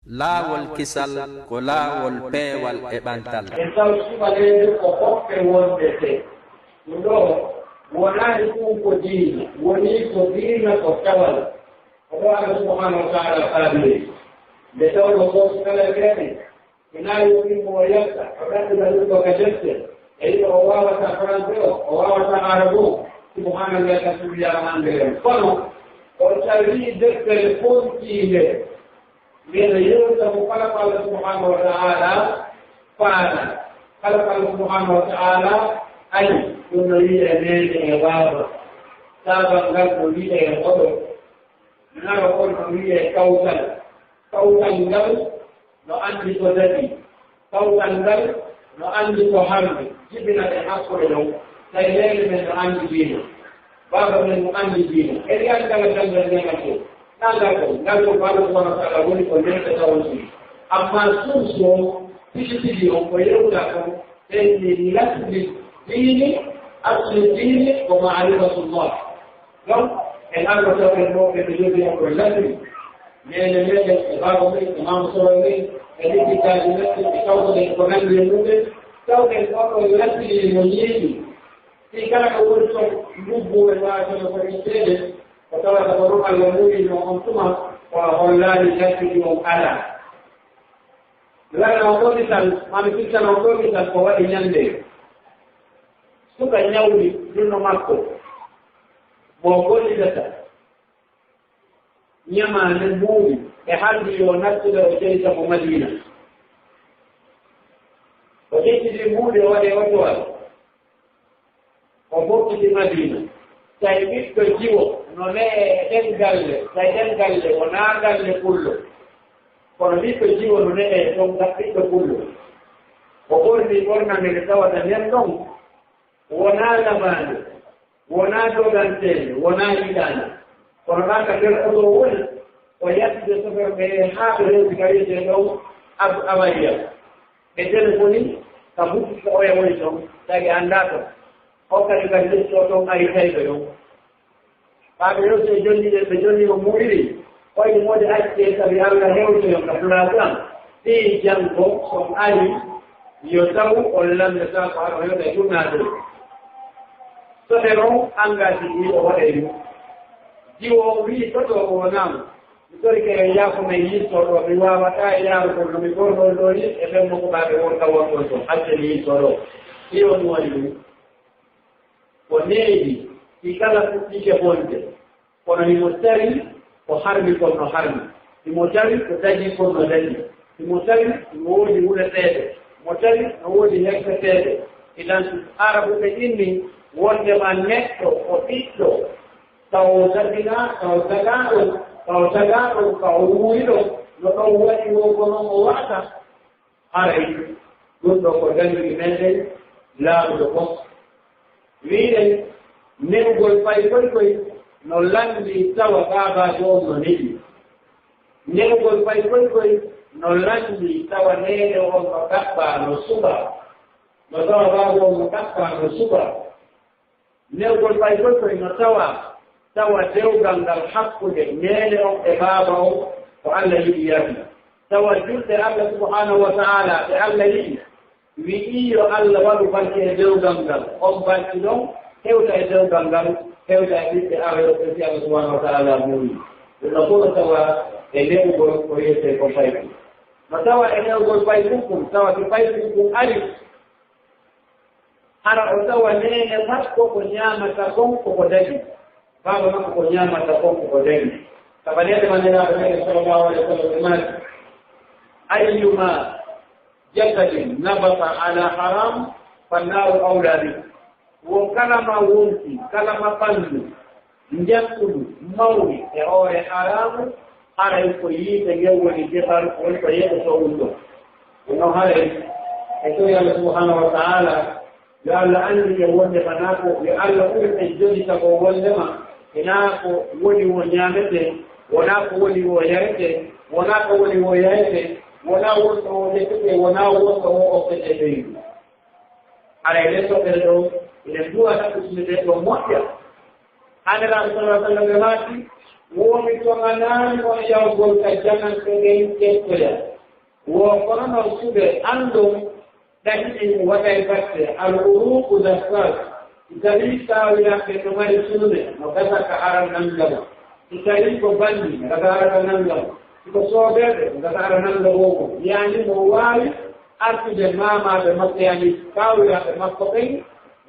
laawol kisal ko laawol peewal e ɓantal. E taw suɓaleede ko hoɓɓe wonde te ɗum ɗo wonaani ɗum ko diina woni ko diina ko tawal ko ɗo Allah subhanahu wa taala faabiri nde tawno ko kala feere ina yomimo o yalta o ɗannduɗa ɗum ɗo ka defte e yiɗo o waawata français o waawata arabe o subhanallah ka subiyama engrais kono o tawi deftere fontiinde mbiɗa yewta mo kala ko Allah subhanahu wa taala faana kala ko Allah subhanahu wa taala ayi ɗum no wiye nene e waaba saabal ngal no wiye e hoɗo naro on no wiye kawtal kawtal ngal no anndi ko daɗi kawtal ngal no anndi ko harmi jibina e hakkude ɗon tawi leyɗe men no anndi diina baaba men no anndi diina eɗi anndala janngal ndegal fof ngal ko Allah subhanahu wa taala woni ko ndemɓe tawonsi amma source o tigi on ko yewta ko ɓenni lasli diini asli diini ko maarifatullah donc en Allah tawen ɗo ɓe jogii on ko lasli nene meɗen e baaba men e mama soro men e liggitaji men e tawɗoɗen ko nanndi e mumen tawɗen oɗo lasli no yiiɗi si kala ko woni toon ndubbu e waawatono ko seeɗe ko tawata ko ɗum Allah muuyino on tuma ko hollaani lasli on alaa lana o ɗoni tan mami fittana o ɗoni tan ko waɗi ñannde suka ñawli ɗumno makko mo gollidata ñamaande muuɗi e haldi yo nattude o jeyta mo Madina o ƴettidi muuɗi o waɗe otoal o bokkiti Madina tawi ɓiɗɗo jiwo no nee ɗen galle tawi ɗen galle wonaa galle pullo kono ɓiɗɗo jiwo no nee ɗon ɓiɗɗo pullo o ɓorni ɓornande nde tawata nden ɗon wonaa lamaande wonaa dogantende wonaa yiɗaande kono ɗaka nder oɗo woni o yattude sofere ɓe haa ɓe rewti ka wiyete ɗon awayya e téléphone ka hutti ko oya woni toon tagi anndaa toon hokkati kadi lesto toon ari tawɓe ɗon ɓaaɓe rewti e jonniɗe ɓe jonnimo muɗiri koyde mode accee sabi Allah hewtoyon ka place am ɗi janngo son ari yo taw on lamdata ko haɗo hewta e ɗumnaade sofere on engagé ɗi o waɗa ɗum jiwo wii toto o wonaama mi tori ke yaako men yittoɗo mi waawata e yaarugo no mi gorɗol ɗo ni e ɓen mo ko ɓaaɓe wonka wonɗon toon acce mi yittoɗo ɗi on woni ɗum ko neeɗi ɗi kala fuɗɗike bonde kono himo tari ko harmi kon no harmi himo tari ko dañi kon no dañi himo tari no woodi wuleteeɗe mo tari no woodi hekketeeɗe idan arabuɓe inni wondema neɗɗo o ɓiɗɗo taw sabina taw tagaɗo kaw wuuriɗo no ɗon waɗi wo noon o waɗata haray ɗum ɗo ko dañuɗi meɗen laaɓuɗo fof wiiɗen newgol fay koy no lanndi tawa baabajo on no neɗi newgol fay koy no lanndi tawa neene on no ɗaɓɓa no suɓa no tawa baaba on no ɗaɓɓa no suɓa newgol fay koy no tawa dewgal ngal hakkude neene on e baaba on ko Allah yiɗi yahi tawa julde Allah subhanahu wa taala ɓe Allah yiɗi wi'i yo Allah waɗu barke e dewgal ngal on barki ɗon hewta e dewgal ngal hewta e ɓiɓɓe aweɗo si Allah subhanahu wa taala muuri ɗum no fof no tawa e newgol ko wiyete ko fayku no tawa e newgol faykunkum tawa to faykunkum ari hara o tawa neene makko ko ñaamata kon koko dañi baaba makko ko ñaamata kon koko dañi sabanede manenaaɓe meɗen sallallahu alayhi wa sallam ɓe maati ayyuma jasadin nabata ala haram fannaru awla bi wo kala ma wonti kala ma ɓanndu njakkudu mawɗi e hoore haramu haray ko yiide ngel woni defar woni ko yeɗoto ɗum ɗo ɗum haray e to Allah subhanahu wa taala yo Allah anndi e wondema naa ko yo Allah ɓurɗe jodita ko wondema enaa ko woni wo ñaamete wonaa ko woni wo yarete wonaa ko woni wo yarete wonaa wonɗo o defete wonaa wonɗo o oftete ɓeydu haray le soɓere ɗo enen duwata usmide ɗo moƴƴa aniraɓe sallah sallam ɓe maati womi toŋanani on yawgol ka jamanteɗen kettoya wo kono noon suɓe andum ɗaɗiɗi waɗay batte al uruku dasfas tawi tawiyaɓe no mari sunude no gasa ka ara nangama si tawi ko bandi gasa arata nangama siko soobeɓe gasa ara nanga wogo yani mo wawi artude mamaɓe makko yani tawiyaɓe makko ɓen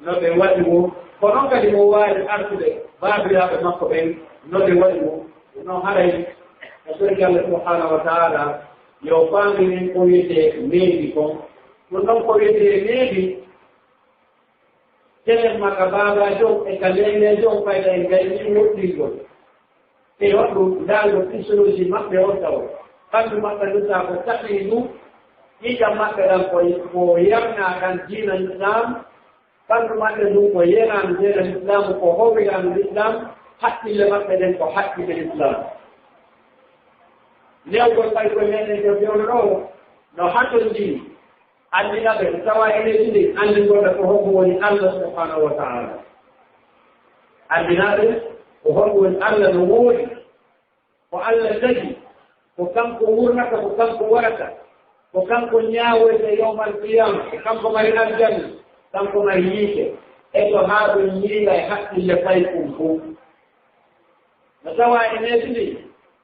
no ɓe waɗi mo kono kadi mo wawi artude babiraɓe makko ɓen no ɓe waɗi mo no haray e sorki Allah subhanahu wa taala yo faminin ko wiyete neebi kon ɗum ɗon ko wiyete neebi tenen makka babajo e ka leynejo fayda e gayni woɗɗirgol e waɗɗum ndaalgo physiologie maɓɓe on taw ɓanndu maɓɓe ndutta ko taɓii ɗum ƴiƴam maɓɓe ɗan ko yarna ɗan diina l'islam ɓanndu maɓɓe ndum ko yenanu diina l'islam ko howiranu l'islam haqqille maɓɓe ɗen ko haqqille l'islam newgol ɓay ko meɗen ko fewno ɗo no hatton ndi andinaɓe tawa eneji ndi andingoɓe ko honko woni Allah subhanahu wa taala andinaɓe ko honko woni Allah no woodi ko Allah tagi ko kanko wurnata ko kanko warata ko kanko ñaawoyte yawmal qiyama ko kanko mari aljanna kanko mari yiite e to haa ɗum yiiga e haqqille fay kum fof no tawa eneji ndi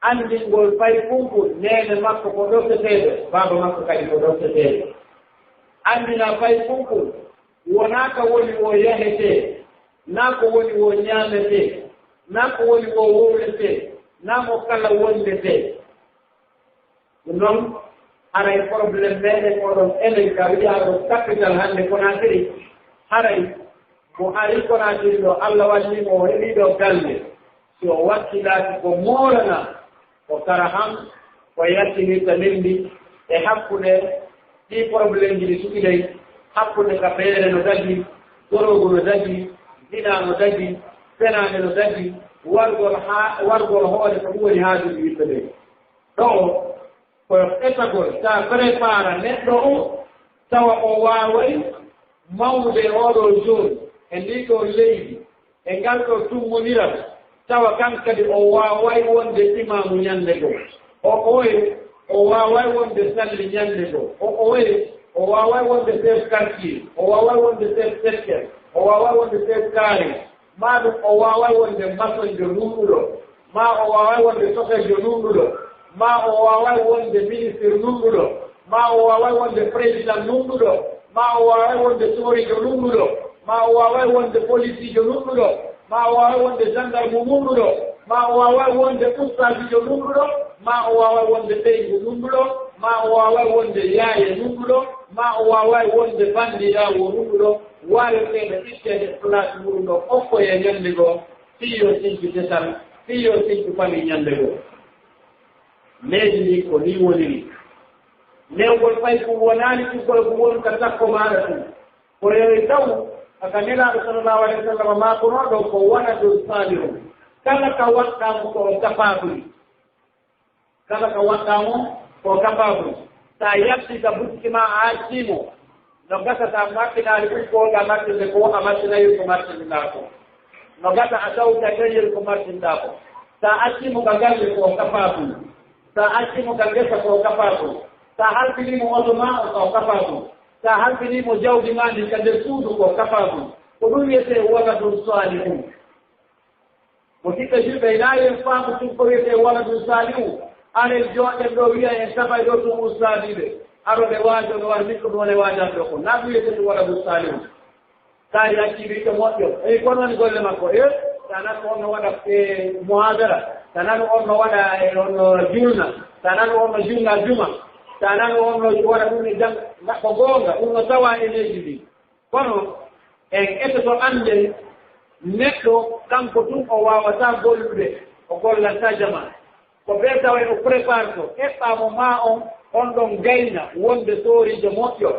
andingol fay funku nene makko ko ɗofteteɗo baba makko kadi ko ɗofteteɗo andina fay funku wonaka woni wo yahete na ko woni wo ñaamete na ko woni wo wowlete na mo kala wondete ɗum noon haray probléme meɗen oɗon enen ka wiyaɗo capital hannde Conakry haray mo ari Conakry ɗo Allah wallimo o heɓiɗo galle so wakkilaaki ko moorana ko kara ham ko yaltinirta lendi e hakkude ɗi probléme ji ɗi suɓiley hakkude ka feere no dagi dorogo no dagi dina no dagi fenade no dagi wargol hoore ko ɗum woni haajuji yimɓe ɓe ɗo ko etagol sa prépara neɗɗo o tawa o waaway mawde oɗo zone e ndi ɗo leydi e ngal ɗo tummoniral tawa kan kadi o waaway wonde imamu ñande goo o oye o waaway wonde salli ñande goo o oye o waaway wonde chef quartier o waaway wonde chef secteur o waaway wonde chef carré ma ɗum o waaway wonde maçonjo numɗuɗo ma o waaway wonde soferjo numɗuɗo ma o waaway wonde ministre numɗuɗo ma o waaway wonde président numɗuɗo ma o waaway wonde sorijo numɗuɗo ma o waaway wonde policijo numɗuɗo ma o waaway wonde gendarme numɗuɗo ma o waaway wonde ustadijo numɗuɗo ma o waaway wonde ɓeygu numɗuɗo ma o waaway wonde yaaye numɗuɗo ma o waaway wonde bandirawo numɗuɗo waaweteɓe ittede place muɗum ɗo offoye ñande goo fiyo sinki desal fiyo sinki fami ñande goo leydi ndi ko ni woniri newgol fay ko wonaani ɗuggol ko won ka sakko maɗa tum ko rewi taw aka nelaɗo sallallahu alayhi wa sallam ma konoɗo ko waɗaɗo salihu kala ka waɗɗamo ko capable kala ka waɗɗamo ko capable sa yabtita butiki ma a accimo no gasata martinaali ɓukkooga martinde ko a martinayi ko martinɗa ko no gasa a tawta tayel ko martinɗa ko sa accimo ka galle ko capable sa accimo ka gesa ko capable sa halfinimo oto ma o ko capable sa halfinimo jawdi ma ndi ka nder suudu ko capable ko ɗum wiyete waladun salihu ko sikka julɓe nayen faamu tum ko wiyete waladun salihu anen joɗen ɗo wiya en safay ɗo tum ustadiɓe aroɓe waajo ɗo war mikko ɗum e waajanɗo ko na ɗum wiyete ɗum waladun salihu sa yakkiɓi to moƴƴo eyi kon woni golle makko e tanan on no waɗa e mohadara tanan on no waɗa e on julna tanan on no julna juma tanan on no waɗa ɗum e jang ko goonga ɗum no tawa e leydi ndi kono en etoto ande neɗɗo kanko tun o wawata gollude o gollanta jama ko ɓe tawa o prépare to eɓɓamo ma on ɗon gayna wonde soorijo moƴƴo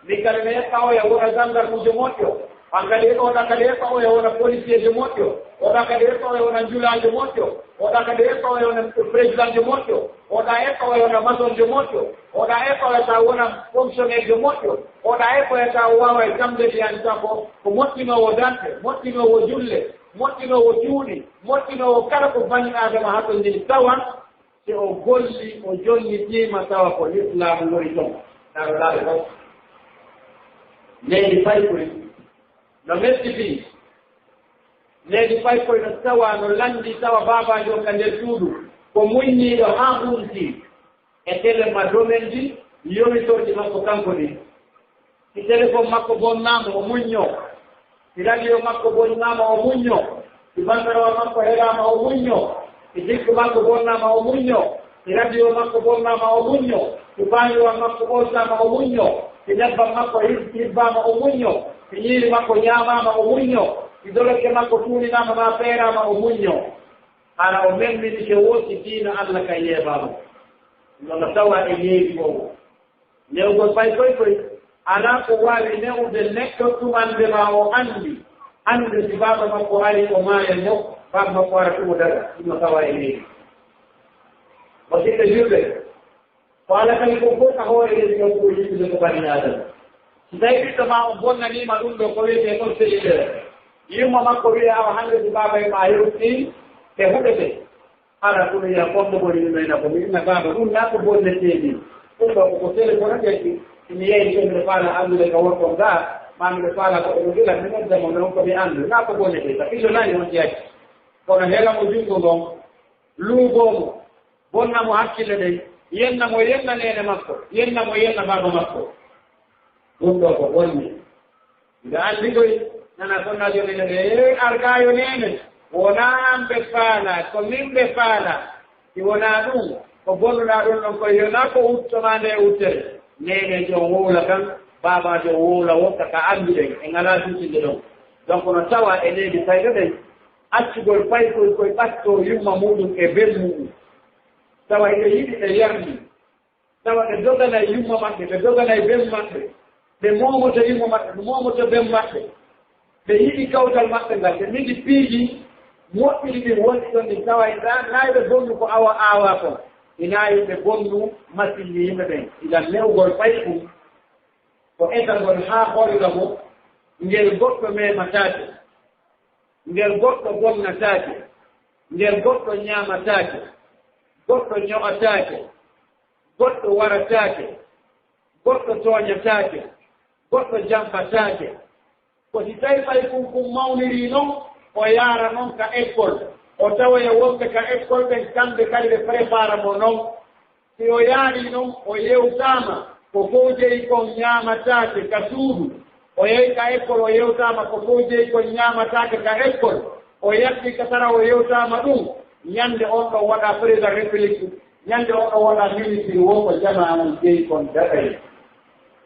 min kadi mi eɓɓa oya wona gendarme moƴƴo an kadi oɗa kadi eɓɓa oya wona policier jo moƴƴo oɗa kadi eɓɓa oya wona julajo moƴƴo oɗa kadi eɓɓa oya wona président jo moƴƴo oɗa eɓɓa oya wona maçon jo moƴƴo oɗa eɓɓa oya ta wona fonctionnaire jo moƴƴo oɗa eɓɓa oya ta wawa e tamde mbiyan ta ko moƴƴinowo dante moƴƴinowo julle moƴƴinowo juuɗe moƴƴinowo kala ko bani adama hakkondiri tawan si o golli o jonnitima tawa ko l'islamu woni toon ɗaɗoɗaɓe fof leydi faykoy no mestifi leydi faykoy no tawa no landi tawa babajo ka nder suudu ko muññiɗo ha ɓurti e téléma domaine ndi yomitorɗi makko kanko ɗi si téléphone makko bonnama o muñño si radio makko bonnama o muñño si bandarowa makko heɗama o muñño si jikku makko bonnama o muñño si radio makko bonnama o muñño si bañowa makko ɓoltama o muñño si nebbam makko hibbama o muñño si ñiiri makko ñamama o muñño si doloke makko tuuninama ma feerama o muñño hara o memmini so wosi diina allah kay yeebama nono tawa e yeewi o newgol fay koy ala ko wawi newde neɗɗo tumandema o ande si baba makko ari o maaya mo baba makko ara tumo daga ɗumno tawa e yeewi o siɓɓe julɓe ko ala kali ko fof ka hoore leydi o ko yimɓude ko bani adama si tawi ɓiɗɗo ma o bonnanima ɗum ɗo ko wiyete ɗon cellulaire yimmo makko wiya awa hande si baba e ma hewti te huɗete ara ɗum wiya fondogoni ɗumena ko mi inna baba ɗum na ko bonneteɗi ɗum ɗo koko téléphone ƴetti mi yeeyi ko mbiɗa faala andude ko wonɗon ga ma mbiɗa faala ko ɗo gila mi noddemo non komi andu na ko bonnete sa ɓillo nani on ƴetti kono helamo junngo ngon luubomo bonnamo hakkille ɗen yennamo yenna nene makko yennamo yenna baba makko ɗum ɗo ko bonni mbiɗa anndi koy nana sonnajo nene ɗe argayo nene wonaa ɓe faala ko min ɓe faala si wonaa ɗum ko bonnuɗaa ɗum ɗon koye yonaa ko uttoma nde uttere nene jon wowla kan babajo wowla wokka ka annduɗen e ngalaa duutinde ɗon donc no tawa e leydi fayɗo ɗen accugol faykoy koye ɓatto yumma muɗum e bel muɗum tawa ɓe yiɗi ɓe yardi tawa ɓe dogana yumma maɓɓe ɓe dogana e bel maɓɓe ɓe momoto yumma maɓɓe ɓe momoto bel maɓɓe ɓe yiɗi kawtal maɓɓe ngal ɓe midi piiji moƴƴiri ɗin woni ɗon ɗin tawa nayi ɓe bonnu ko awa aawa kon inayi ɓe bonnu masilli yimɓe ɓen idan newgol fay ɗum ko etagol haa horga mo ngel goɗɗo memataake ngel goɗɗo bonnataake ngel goɗɗo ñaamataake goɗɗo ño'ataake goɗɗo warataake goɗɗo tooñataake goɗɗo jampataake ko si tawi fay kum mawniri noon o yaara noon ka école o tawoya wonɓe ka école ɓen kamɓe kadi ɓe prépara mo noon si o yaari noon o yewtama ko fof jeyi kon ñaamataake ka suudu o yehi ka école o yewtama ko fof jeyi kon ñaamataake ka école o yatti ka tara o yewtama ɗum ñande on ɗon waɗa président république ñande on ɗon waɗa ministre wo ko jama on jeyi kon daɗay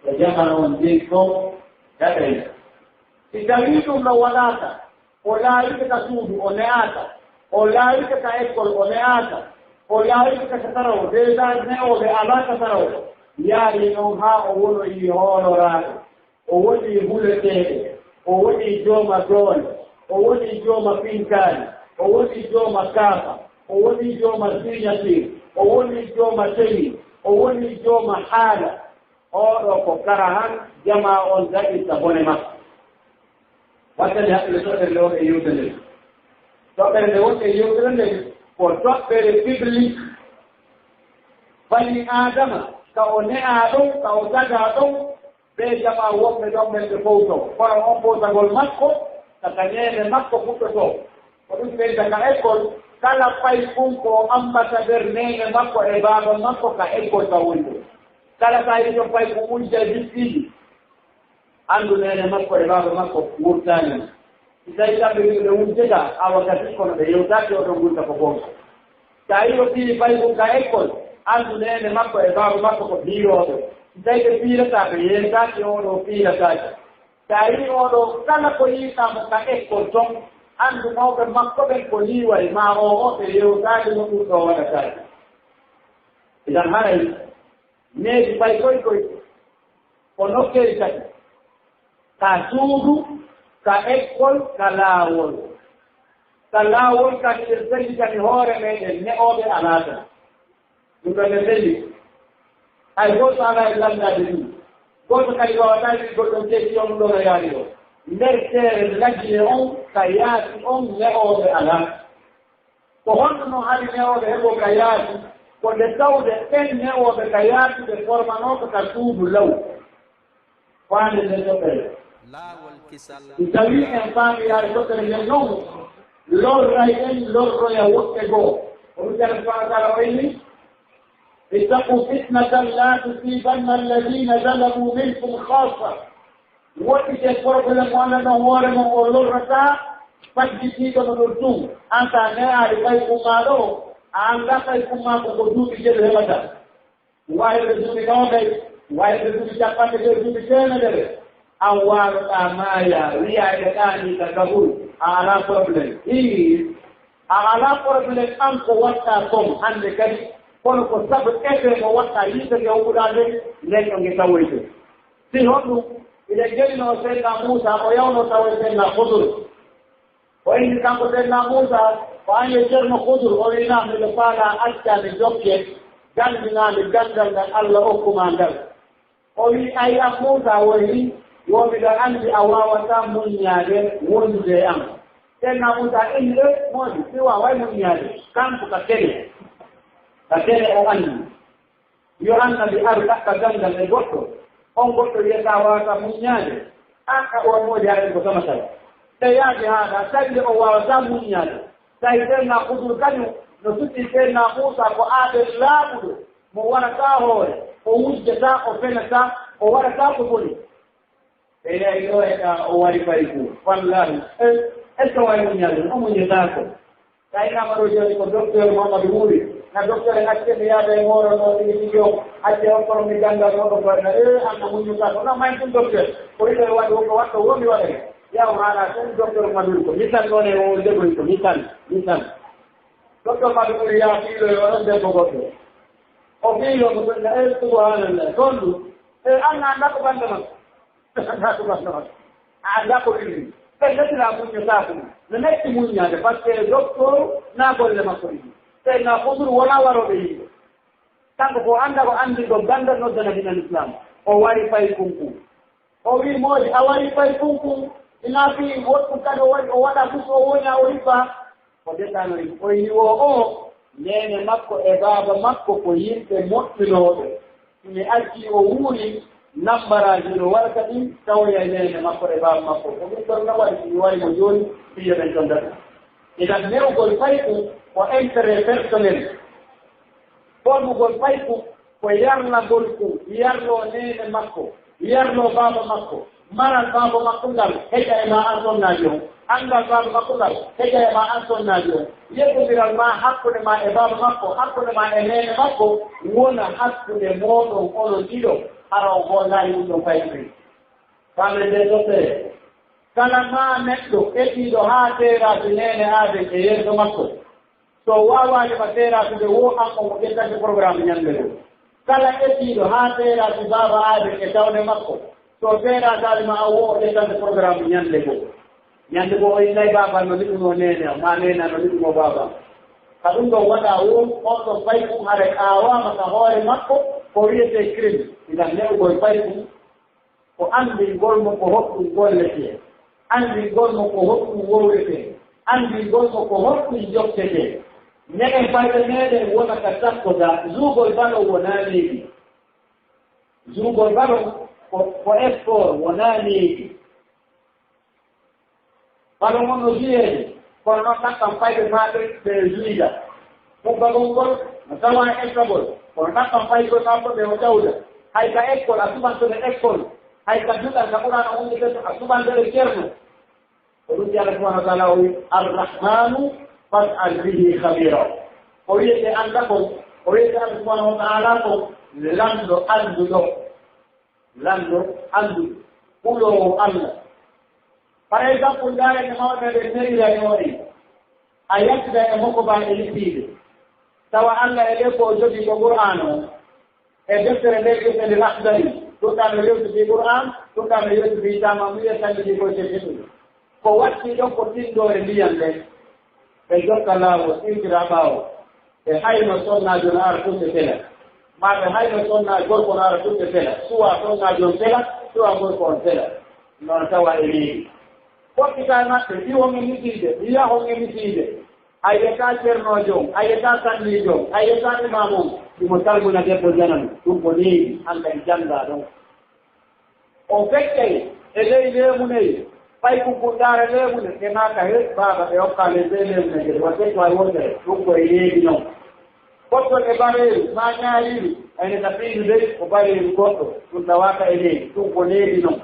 ko jama on jeyi kon daɗay si tawi ɗum no waɗaka o laarike ka suudu o ne'ata o laarike ka école o ne'ata o laarike ka tarawo déjà ne'oɓe ala ka tarawo yaari noon haa o wonoyi hooloraaɗo o woni huleteeɗe o woni jooma doole o woni jooma pinkaani o woni jooma kaafa o woni jooma signature o woni jooma tewi o woni jooma haala oɗo ko kara han jama on daɗirta bone makko wattande haɓɓe toɓɓere won e yewtere nde toɓɓere nde won e yewtere nde ko toɓɓere public bani adama ka o ne'a ɗon ka o taga ɗon ɓe jama wonɓe ɗon ɓen ɓe fowto kono on fowtagol makko taka nene makko fuɗɗoto ko ɗum ɓeyta ka école kala fay fum ko ambassadeur nene makko e baba makko ka école ka woni ɗo kala sa yi ɗon fay ko ujja bissiɗi anndu nene makko e baba makko wurtani si tawi kamɓe wiɓe wujjeta awa gasi kono ɓe yewtaki oɗon gurta ko gonga sa yi o fii fay fum ka école anndu nene makko e baba makko ko biirooɓe si tawi ɓe piirata ɓe yeetaki oɗo piirataki sa yi oɗo kala ko yiitamo ka école ton anndu mawɓe makko ɓen ko liiway ma o ɓe yewtaki no ɗum ɗo waɗataki idan haray needi fay koy ko nokkeri kadi ka suudu ka école ka laawol kadi ɓe sellikani hoore meɗen ne'ooɓe alaata ɗum ɗo ɓe selli hay gooto ala e lamdade ɗum gooto kadi wawata wi goɗɗon teki on ɗo no yaari o ndertere lajjine on ka yaati on ne'ooɓe alaa ko honno no hali ne'ooɓe heɓo ka yaati ko nde tawde ɓen ne'ooɓe ka yaatude formanooɓe ka suudu law faande nde toɓɓere si tawii en faami yaade toɓɓere nden noon lorray en lorroya woɓɓe goo oɗum jara subahana taala wayni ittaqu fitnatan la tusibanna alladina zalamu minkum khassa woɗɗite probléme mo anndan hoore mon o lorrata fajjitiiɗo no ɗon tum an sa ne'aade ɓay kummaa ɗo a annda ɓay kummaa ko duuɓi jeɗo heɓata wayde duuɓi noogay wayde duuɓi capanɗe joyi duuɓi temedere an waaloɗaa maaya wiyaade ɗaani ka gabul a alaa probléme a alaa probléme an ko waɗtaa tom hannde kadi kono ko sabu effet mo waɗtaa yimɓe yawɓuɗaa nden nden ɗo nge tawoyte si honɗum ine jeɗino seydna Moussa o yawno tawa seydna Hudur o indi kanko seydna Moussa o añe ceerno Hudur o winaa miɗo faala accande jokke ganndinaande ganndal ngal Allah hokkuma ngal o wi ayi am Moussa woni yo miɗo anndi a waawataa muññaade wondude e am seydna Moussa indi moodi si waaway muññaade kanko ka tene o anndi yo annabi aru ɗakka ganndal e goɗɗo on goɗɗo wiyata wawata muññaade an ka on moodi haɗen ko samatala te yaade haaɗa tawi o wawata muññaade tawi seydna Hudur kañum no sutti seydna Moussa ko aaɓe laaɓuɗo mo waɗata hoore o wujjata o fenata o waɗata ko boni e yayi ɗo eɗa o wari fari fuu wallahi est ce que wawi muññaade o muññata ko sa inama ɗo joni ko docteur Mamadou Wuri na docteur en accede yaade e mooro no ɗigi ɗigi o acce on kono mi ganngal oɗo goɗna anna muñuta ko non mayn ɗum docteur ko ɗiɗo e waɗi ko waɗɗo womi waɗane yaw haala ɗum docteur Mamadou ko mitan ɗon e o degoy ko mitan docteur Mamadou ya fiilo e oɗon debbo goɗɗo o fiilo mo gonɗa subhanallah toon ɗum an anda ko ɓannde man anda ko ɓannde man a anda ko ɗiɗi ɓen lettira muññotako no netti muññade par ce que docteur na golle makko ɗiɗi seydna Hudur wona waroɓe yimɓe kanko ko annda ko anndi ɗo gandal noddana dinal islam o wari fay kunkum o wi moodi a wari fay kunkum ina fi woɗɗum kadi o waɗa tus o woña o riba o deɗɗano ri o yiwo o nene makko e baaba makko ko yimɓe moƴƴinooɓe mi acci o wuuri nambaraji no warata ɗin tawoya nene makko e baaba makko ko ɗum ɗon no waɗi mi wari mo jooni fiyo ɓen ɗon data idan newgol fayku ko intérêt personnel formugol fayku ko yarlagol ku yarlo nene makko yarlo baaba makko maral baaba makko ngal heƴa e ma an sonnaji on angal baaba makko ngal heƴa e ma an sonnaji on yeggodiral ma hakkude ma e baaba makko hakkude ma e nene makko wona hakkude moɗon onon ɗiɗo hara o gollayi ɗum ɗon fayturi famre nde totere kala ma neɗɗo eɗiɗo haa teerade nene aade e yerdo makko so wawaadema teeratude wo an o mo ƴettande programme ñande ɗo kala eɗiɗo haa teerade baaba aade e tawde makko so teeratade ma a wo o ƴettande programme ñande goo o innay baaba no liɗuno nene am ma nena no liɗuno baaba ka ɗum ɗon waɗa won on ɗon fay kum hare aawama ka hoore makko ko wiyete crime idan ne'ugol fay kum ko anndingol mo ko hoɗɗum gollete anndingol mo ko hoɗɗum wowrete anndingol mo ko hoɗɗum joktete negen fayɓe meɗen wona ka sakkoda zuugol balo wona leegi zuugol balo ko effort wona leegi balo on no jiyeede kono noon ɗakkam fayɓe maɓe ɓe juida mubbagol ngol no tawa ekkagol kono ɗakkam faygol maɓɓe ɓe o ƴawda hay ka école a suɓantode école hay ka duɗal ka ɓurano wonde a suɓantode ceerno ko ɗum Allah subhanahu wa taala o wi arrahmanu fas'al bihi khabira o wiyete annda kon o wiyete Allah subhanahu wa taala ko lanɗo annduɗo ɓuɗowo Allah par exemple ndaarede mawɓe ɓe seriraynoɗe a yattida e makko ba e lippiide tawa Allah e ɗe ko jogii ko Qur'an o e deftere nde wiyetede Akhdari ɗumɗa no yewtude Qur'an ɗumɗa no yewtude Tamamiyya tallidi ko ceeɗiɗum ko watti ɗon ko tindore ndiyan ɓe ɓe jokka laawol ɗintira ɓaawo ɓe hayno sonnajo no ara tutte tela ma ɓe hayno sonna gorko no ara tutte tela suwa sonnajo on tela suwa gorko on tela non tawa e leydi fokkita maɓɓe ɗiwonge misiide yiyahonge misiide a yiyata ceernojo on a yiyata sandijo on a yiyata imam on ɗumo salmuna debbo janano ɗum ko leydi hannga en jannga ɗon o fekkay e ley leemuneyi fay kukkuɗɗaare leemune ɓe naaka he baaba ɓe hokka le ɓe leemune gede watte to a wondere ɗum koye leydi noon goɗɗon e bareeru ma ñaariru ene ka piidu dey ko bareeru goɗɗo ɗum tawaka e leydi ɗum ko leydi noon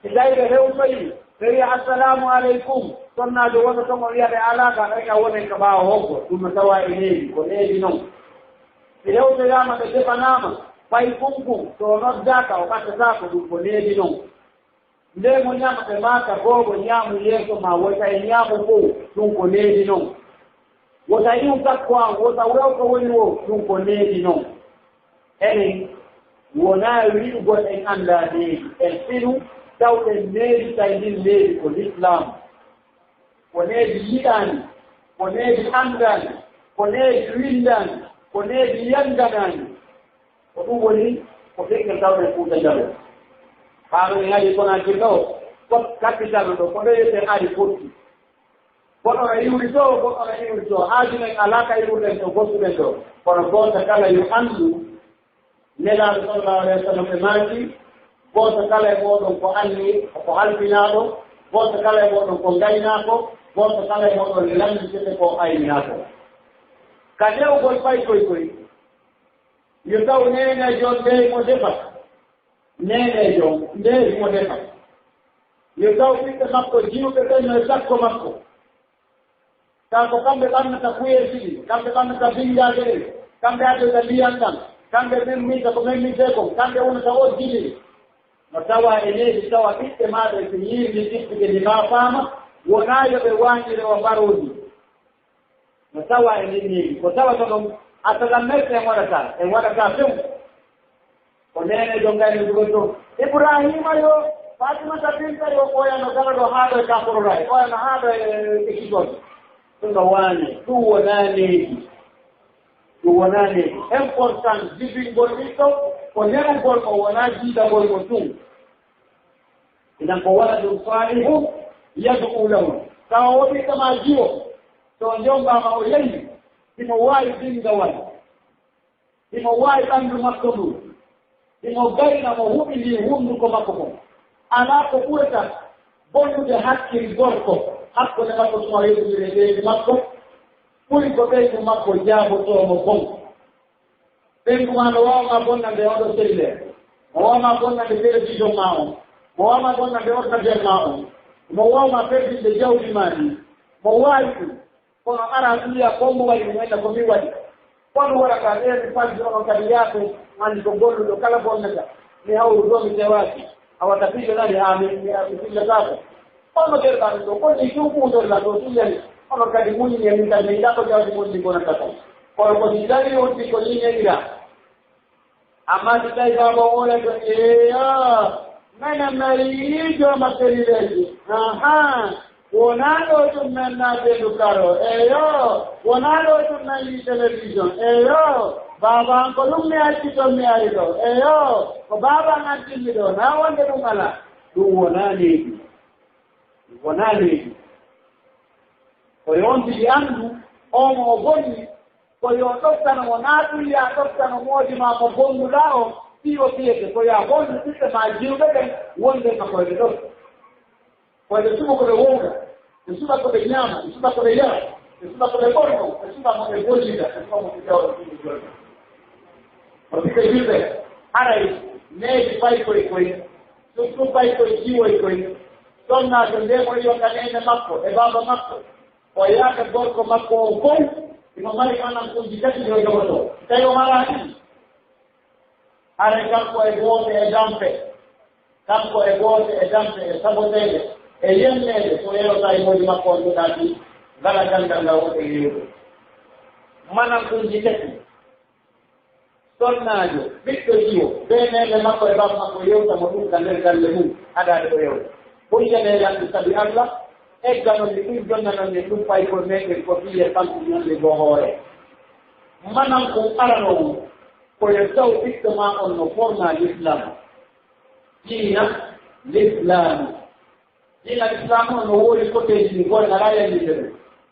si gayre hewtoyi ɓe wiya assalamu aleykum sonnaajo woto toon o wiyaɓe alaaka reka wonen ko ɓaawa hokko ɗum no tawa e leydi ko leydi noon si hewtoyaama ɓe defanaama fay kunkum to noddaaka o ɓattataako ɗum ko leydi noon nde mo ñama ɓe maaka googo ñaamu yeeso ma wota e ñaamu fof ɗum ko leydi noon wota iw takko an wota wewko woni wo ɗum ko leydi noon enen wonaa wi'ugol en annda leydi en finu tawɗen needi tawi ndin leydi ko l'islam ko needi yiɗaani ko needi anndaani ko needi windaani ko needi yanndanaani ko ɗum woni ko feƴƴel tawɗen Fuuta Jallo haa en ari Konakiri ɗo fot capital ɗo ko ɗoyeten ari fotti goɗɗo no iwri to goɗɗo no iwri to haajumen alaaka iwrɗen to gottuɗen ɗo kono gooto kala yo anndu nelaaɗo sallallahu alayhi wa sallam ɓe maaki gooto kala e mooɗon ko anni ko halfinaaɗo gooto kala e mooɗon ko ngaynaako gooto kala e mooɗon lammitete ko aynaako ka newgol fay koy yo taw neeneejo ndey mo defat neeneejo ndey mo defat yo taw ɓiɓɓe makko jiwɓe ɓen no sakko makko taa ko kamɓe ɓannata kuyeeji ɗi kamɓe ɓannata binndaaje ɗen kamɓe addata ndiyan ɗan kamɓe memmita ko memmitee kon kamɓe wonata oddili no tawa e leydi tawa ɓiɓɓe maaɗe so yiirni ɗiɓɓude ndi ma faama wonaa yo ɓe waañire o mbarooji no tawa e ndin leydi ko tawata ɗon asalan merte en waɗata few ko neeneejo ngayni ɗugo to Ibrahima yo Fatimata binta yo ɓooyano kala ɗo haaɗo e kaporora e ɓooyano haaɗo e kitol ɗum ɗo waani ɗum wonaa leydi ɗum wonaa leydi important jibingol ɗiɗɗo ko nerugol o wonaa jiidagol mo tun inan ko waɗa ɗum saalihu yadu lahu tawa woɗiɗama jiwo to jombama o yehi imo waawi dingawal imo waawi ɓanndu makko ndu imo gayna mo huɓili hunnduko makko kon alaa ko ɓurata bonnude hakkil gorko hakkunde makko suma yeɗumire leydi makko ɓuri ko ɓeydu makko jaabotoomo bon ɓeydu ma no waawma bonnande oɗo cellulaire mo waawma bonnande télévision ma on mo waawma bonnande ordinateur ma on mo waawma perdinde jawdi ma ni mo waawi ɗum kono ara ɗiya kombo waɗi ɗum enda ko min waɗi kono waɗata ɗeɓe falji onon kadi yaako anndi ko golluɗo kala bonnata mi hawru ɗo mi tewaaki a watta pille nani mi pillataako ono derɗa ɗum ɗo konni cuuɓuudorla ɗo tillani onon kadi muñini e min kadi mi yiɗa ko jawdi gonɗi gonata tan kono ko si dari wonti ko ñiñeɗira amma si tawi baba ole to menen mari jooma sérileji wonaa ɗo ɗum men naadeedu karo eyo wonaa ɗo ɗum men yi télévision eyo baaba an ko ɗum mi acci toon mi ari ɗo eyo ko baaba an accinmi ɗo naa wonde ɗum alaa ɗum wonaa leydi wonaa leydi ko yontidi anndu omo o bonni ko yo ɗoftano mo naatulli a ɗoftano moodi ma mo bonnduɗaa o fiyo fiyete ko ya bonndu ɓiɓɓe ma jiwɓe ɓen wonde ma koyɓe ɗon koyɓe suɓa ko ɓe wowda ɓe suɓa ko ɓe ñaama ɓe suɓa ko ɓe yara ɓe suɓa ko ɓe ɓorno ɓe suɓa mo ɓe gollida ɓe suɓa mo ɓe jawɗo ɗiɗi jolɗo o ɓiɓɓe julɓe haray neeji fay koye surtout fay koye jiwoy koye sonna to nde mo yonta nene makko e baaba makko o yaaka gorko makko o fof imo mari manamkuuji tati yo jogoto tawi o mara ɗiɗi haray kanko e goote e dampe kanko e goote e dampe e saboteede e yenneede so yewta e moodi makko on ɗuɗaati ngala gandal ngal woɗe yewde manamkuuji tati sonnaajo ɓiɗɗo jiwo ɓe neene makko e baba makko yewta mo ɗum ka nder galle mum aɗaade ko yewde ɓuriyaneede anndi sabi Allah egganon ni ɗum jonnanon ni ɗum fay ko meɗen ko fiye famtinonde goo hoore manan ko aranowo koye taw ɓiɗɗo ma on no forma l'islam diina l'Islam. Dina l'Islam no wori côté ni ko na raya ni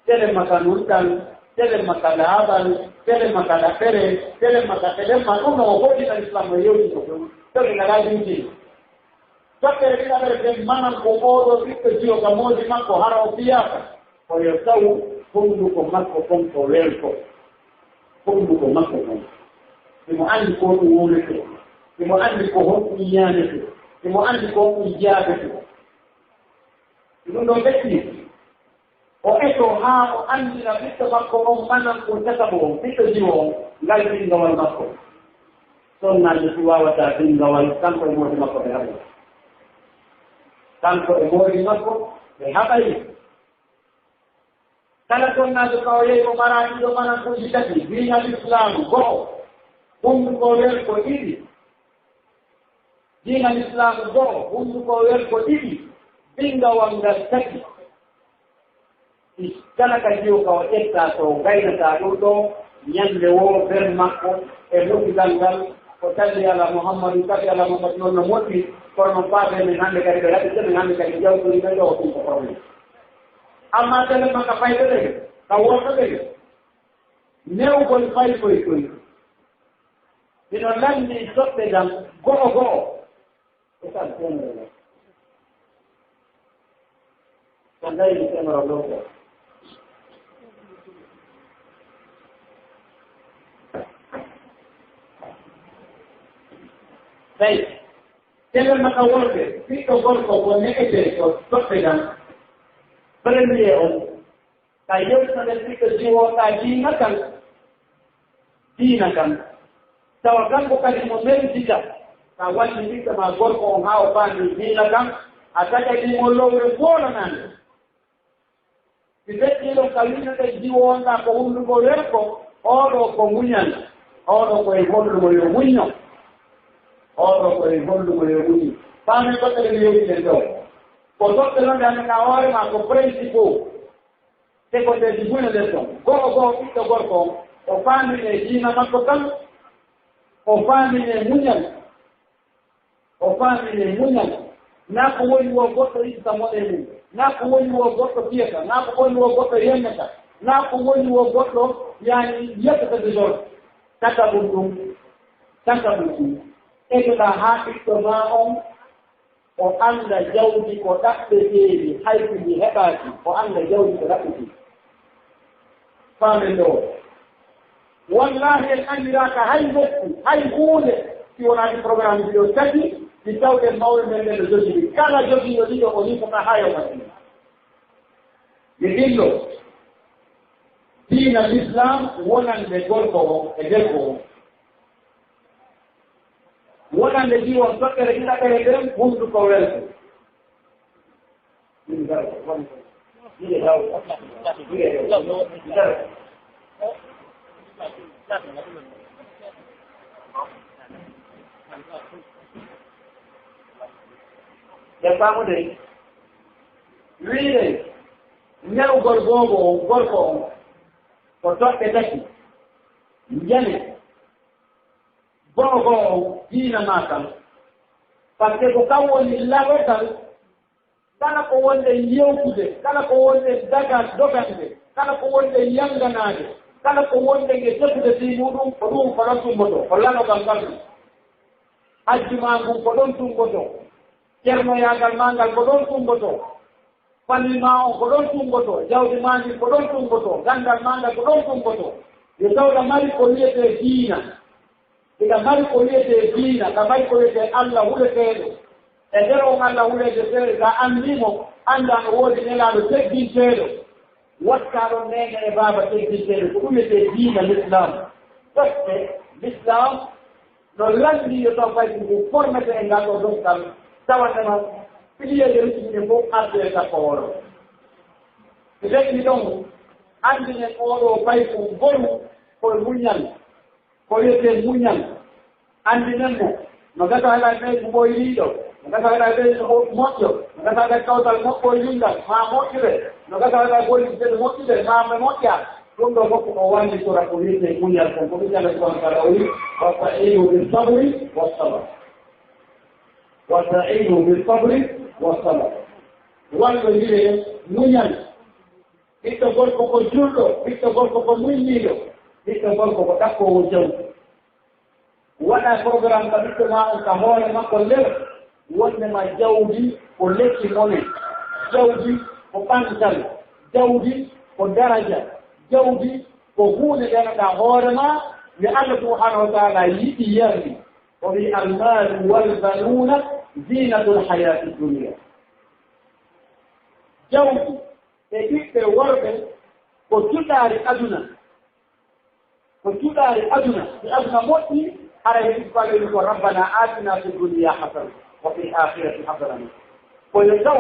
tele makanuntan, tele makalaban, tele makalapere, tele makatele manuno ko dina l'Islam yo ni ko. Tele na raya ni. Sasa bila vile maana komodo vitu sio kama di mako hara pia. Kwa hiyo sau fundu kwa mako konto lelko. Fundu kwa mako konto. Simuandi ko uone ko. Simuandi ko hoku nyane ko. Simuandi ko ujabe ko. Ndio beti. O eto ha o andi na vitu mako maana kutaka bo vitu sio ngai ndio wal mako. Sonna ni wata dinga wal kanko mo mako hapo. Tanto emori mako de habai kala konna do kawle ko marani do manan ko jitati dina Islam go ko wer ko idi dina Islam go ko wer ko idi binga wanga taki kala kajiyo ko etta to gaina ta do nyande wo ber mako e muti dangal ko tali ala Muhammad tali ala Muhammad no moti kono padre mi hande kari berati mi hande kari jauh tuli belo ko problem amma tele maka fay de ka wota de new ko fay ko dino landi sotte dam go esa tene kandai ni tema ro Baik, jangan makawalke, kita golko ko nekete ko topedam. Prendeo, kayo sa dito jiwo ta dinakan. Tawagan ko kali mo meron dita. Kawan dito ma golko ngao pa ni dinakan, ataka di mo lowre bola nan. Dite lo kalina de jiwo na ko hundu ko lerko, oro ko munyan, oro ko e gollo mo yo munyo. Oro ko e gollu ko yoni pame ko tele yogi dendo ko to tele ndane na ore ma ko principio te ko de dibuno de to go ito gorko o pame ne jina ma ko tan o pame ne munyan na ko woni wo goto ita mo de na ko woni wo goto pieka na ko woni wo goto yemata na ko woni wo goto yani yata de jor tata bundu Eko la hati tomaon o anda jawdi ko dakbe teedi haydi ni hebati o anda jawdi ko dakbe famendo wallahi al-amiraka hay hule si wona di programme video tati di tawde mawle men le jogi kala jogi yo dido o ni ko hayo mati yidillo dina l'Islam wonan de golko e deko wala le diwo sokere kita kere dem mundu ko wel ya pamu de wile nyau gorgo ko to petaki njane Bogo dina makan parce ko kawoni lagotal kala ko wonde yewtude kala ko wonde daga dogande kala ko wonde yanganade kala ko wonde nge tefude ti mudum ko dum ko don tumboto ko lano gangal ajjuma ngum ko don tumboto cerno yagal mangal ko don tumboto palima on ko don tumboto jawdi mangi ko don tumboto gandal mangal ko don tumboto yo tawda mari ko liyete dina ila mari ko liyete dina ka mari ko liyete Allah hulete e dero Allah hulete tere ka andimo anda no wodi nela do teggi tere wakkaro nene e baba teggi tere ko liyete dina l'Islam parce l'Islam no landi yo to fay ko formate e ngado do tal tawana piliye de rutine ko arte ta ko ni don andine ko fay ko golu ko munyal ko yete munyal andinen mo no gata ala be mo yido no gata ala be mo mojo no gata ala kawtal mo ko yinda ma motire no gata ala ko yinde motire ma motya kundo mo ko wani sura ko yete munyal ko ko yala ko kala wi wa fa'ilu bis sabri was sabr wasta'inu bil sabri was sabr walla yire muñal ɓiɗɗo gorko ko julɗo ɓiɗɗo gorko ko muññiiɗo ɓiɗɗo gorko ko ɗakkowo jawdi waɗa programme ka ɓiɗɗo ma on ka hoore makko nder wondema jawdi ko lekki mone jawdi ko ɓantal jawdi ko daraja jawdi ko huunde ɗenoɗa hoore ma nde Allah subhanahu wa taala yiɗi yardi o wi almalu walbanuna zinatul hayati dunia jawdi e ɓiɓɓe worɓe ko cuɗaari aduna ko cuɗaari aduna si aduna moƴƴi hara heɗi faleni ko rabbana atina fi dunia hasana wa fi akhirati hasana koyo taw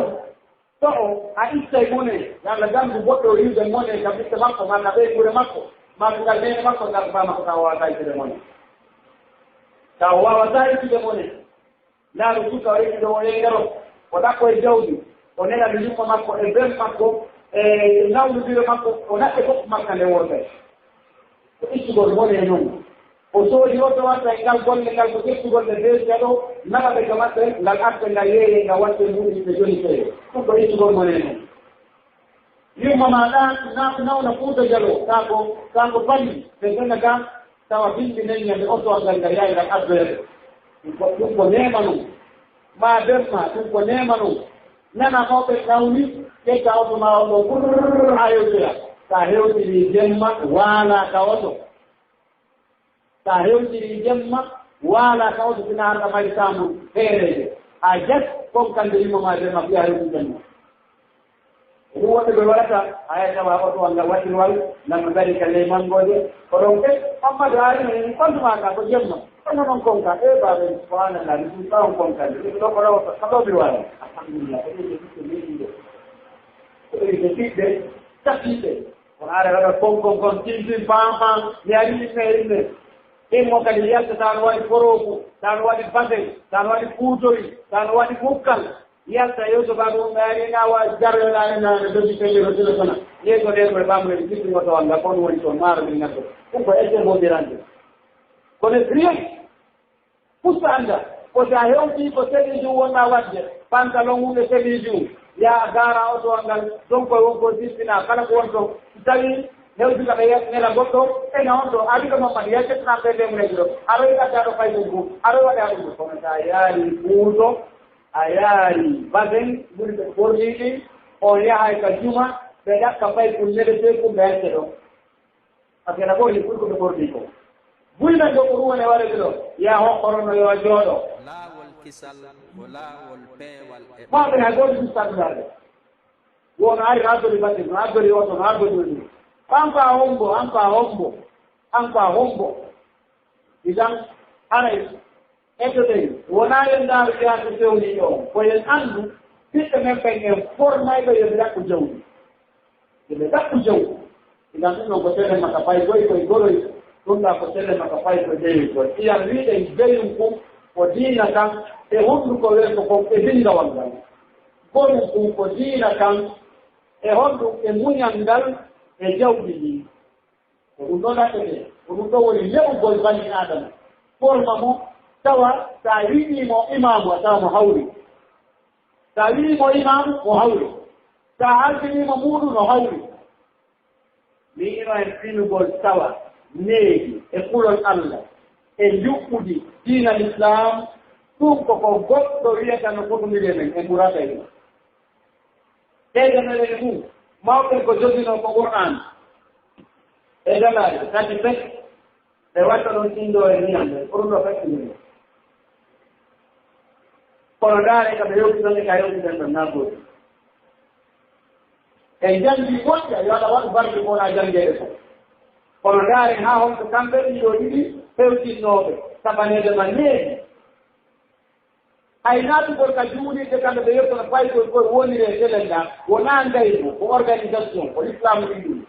to'o a ittay mone yalla gandu goɗɗo riwde mone kam ɓiɓɓe makko malla ɓe gure makko maɓe nene makko ngal ba makko taw wawata ittude mone taw wawata ittude mone laaru suka o yeɗiɗo o yeygaro o ɗakko e jawdi o neɗaɗo yumma makko e bem makko e nawdudire makko o naɓɓe fof makka nde wonde ko ittugol mone noon o soodi o to watta e ngal golle ngal ko ƴettugol ɓe beesiya ɗo naɓaɓe ko maɓɓe ngal arɓe ngal yeeye ngal watte muɗum ɓe joni feere ɗum ko ittugol mone noon yumma ma ɗa nawna fuuta jalo kanko falli ɓe gona ga tawa bindi nen ñande oto ngal ngal yaay ngal ardoyede ɗum ko nema noon ma bemma ɗum ko nema noon nana mawɓe nawni ƴetta oto ma o ɗo ɓurr ha yewtira sa hewtiri jemma waala ka oto sa hewtiri jemma waala ka oto sina harɗa mari samu feereje a jas konkande yummama jemma fiya hewti jemma ɗum woɓɓe ɓe waɗata aya tawa oto ngal waɗirwal ngam gari ka ley mangode ko ɗon ɓe Amadou ari kontumaka ko jemma kono noon konka e baɓe subhanallah mi ɗum ɓawon konkande ɗum ɗo ko rawata kaɗoɓe waɗa alhamdulillah eɗeɓe ɓiɓɓe meɗiɗo eɗeɓe ɓiɓɓe tapiɓe kono ara waɗa kon tintin pam mi ari imme immo kadi yalta tano waɗi foroku tano waɗi basel tano waɗi kuutori tano waɗi kukkal yalta yewto baɓe ɗum ari nawa jarreɗanenane dogi telliro téléphone yeygo nden koye ɓamre jiɗɗingo to wanga kon woni toon maaro min ngatto ɗum ko ete modirande kono rien pusta anda ko sa hewti ko seɗiji wonɗa wadde pantalon hunde seɗiji ya gara oto ngal donc koye wonko sippina kala ko wonto tawi hewti kaɓe nela goɗɗo ena on ɗo aɗiɗo mamad yaccetana ɓe mreji ɗo aɗo yiɗaɗaɗo fay ɗum gu aɗo waɗa ɗum kono sa yaari puuto a yaari basen ɓuri ɓe forliɗi o yahay ka juma ɓe ɗakka fay kullede te kumɓe hecce ɗo par ce que na ɓorni ɓuri ko ɓe forli ko buynan ɗo ko ɗum woni waɗede ɗo ya hokkorono yo jooɗo laawol kisal ko laawol peewal e maɓe hay goto sustaɗuɗade wono ari addori baɗɗe no addori oto no addori ɗum an fa hombo idan haray ettoɗen wona yen ndaaru ƴeyato fewni ɗo koyen anndu ɓiɓɓe men ɓen en formayɓe yoɓe ɗakku jawdi yoɓe ɗakku jawdi idan ɗum ɗon ko tele maka fay goy koye goroy ɗum ɗa ko tele maka fay ko jeyi koy iyam wiɗen jeyum kum ko diina kan e honɗu ko werko kon e bindawal ngal gorum kum ko diina kan e honɗu e muñal ngal e jawɗi ɗi ko ɗum ɗo ɗaɗɗete ko ɗum ɗo woni leɓugol bani adama forma mo tawa sa wiɗimo imamu a tawa mo hawri sa wiimo imamu mo hawri sa halfinimo muɗum no hawri mi ino en finugol tawa neegi e kulol Allah e juɓɓudi diina l'islam ɗum koko goɗɗo wiyata no fotumire men e ɓurata e ɗum ɓeydanelene mum mawɓen ko jogino ko Qur'an e dalaade kadi fek ɓe watta ɗon tinɗo e niyamɓe pour ɗo fettini kono ndaare ka ɓe yewtitone ka yewtiten ɗon naggoti e janndi goɗɗe yo Allah waɗu barke wona janngeede fof kono ndaare haa honko kamɓe ɗiɗo ɗiɗi fewtinnooɓe saɓaneede ma neegi hay naatugol ka juuɗiɗe kamɓe ɓe yettono faykoy koye woniri e télé ɗa wonaa ngayno ko organisation ko l'islam ɗiɗum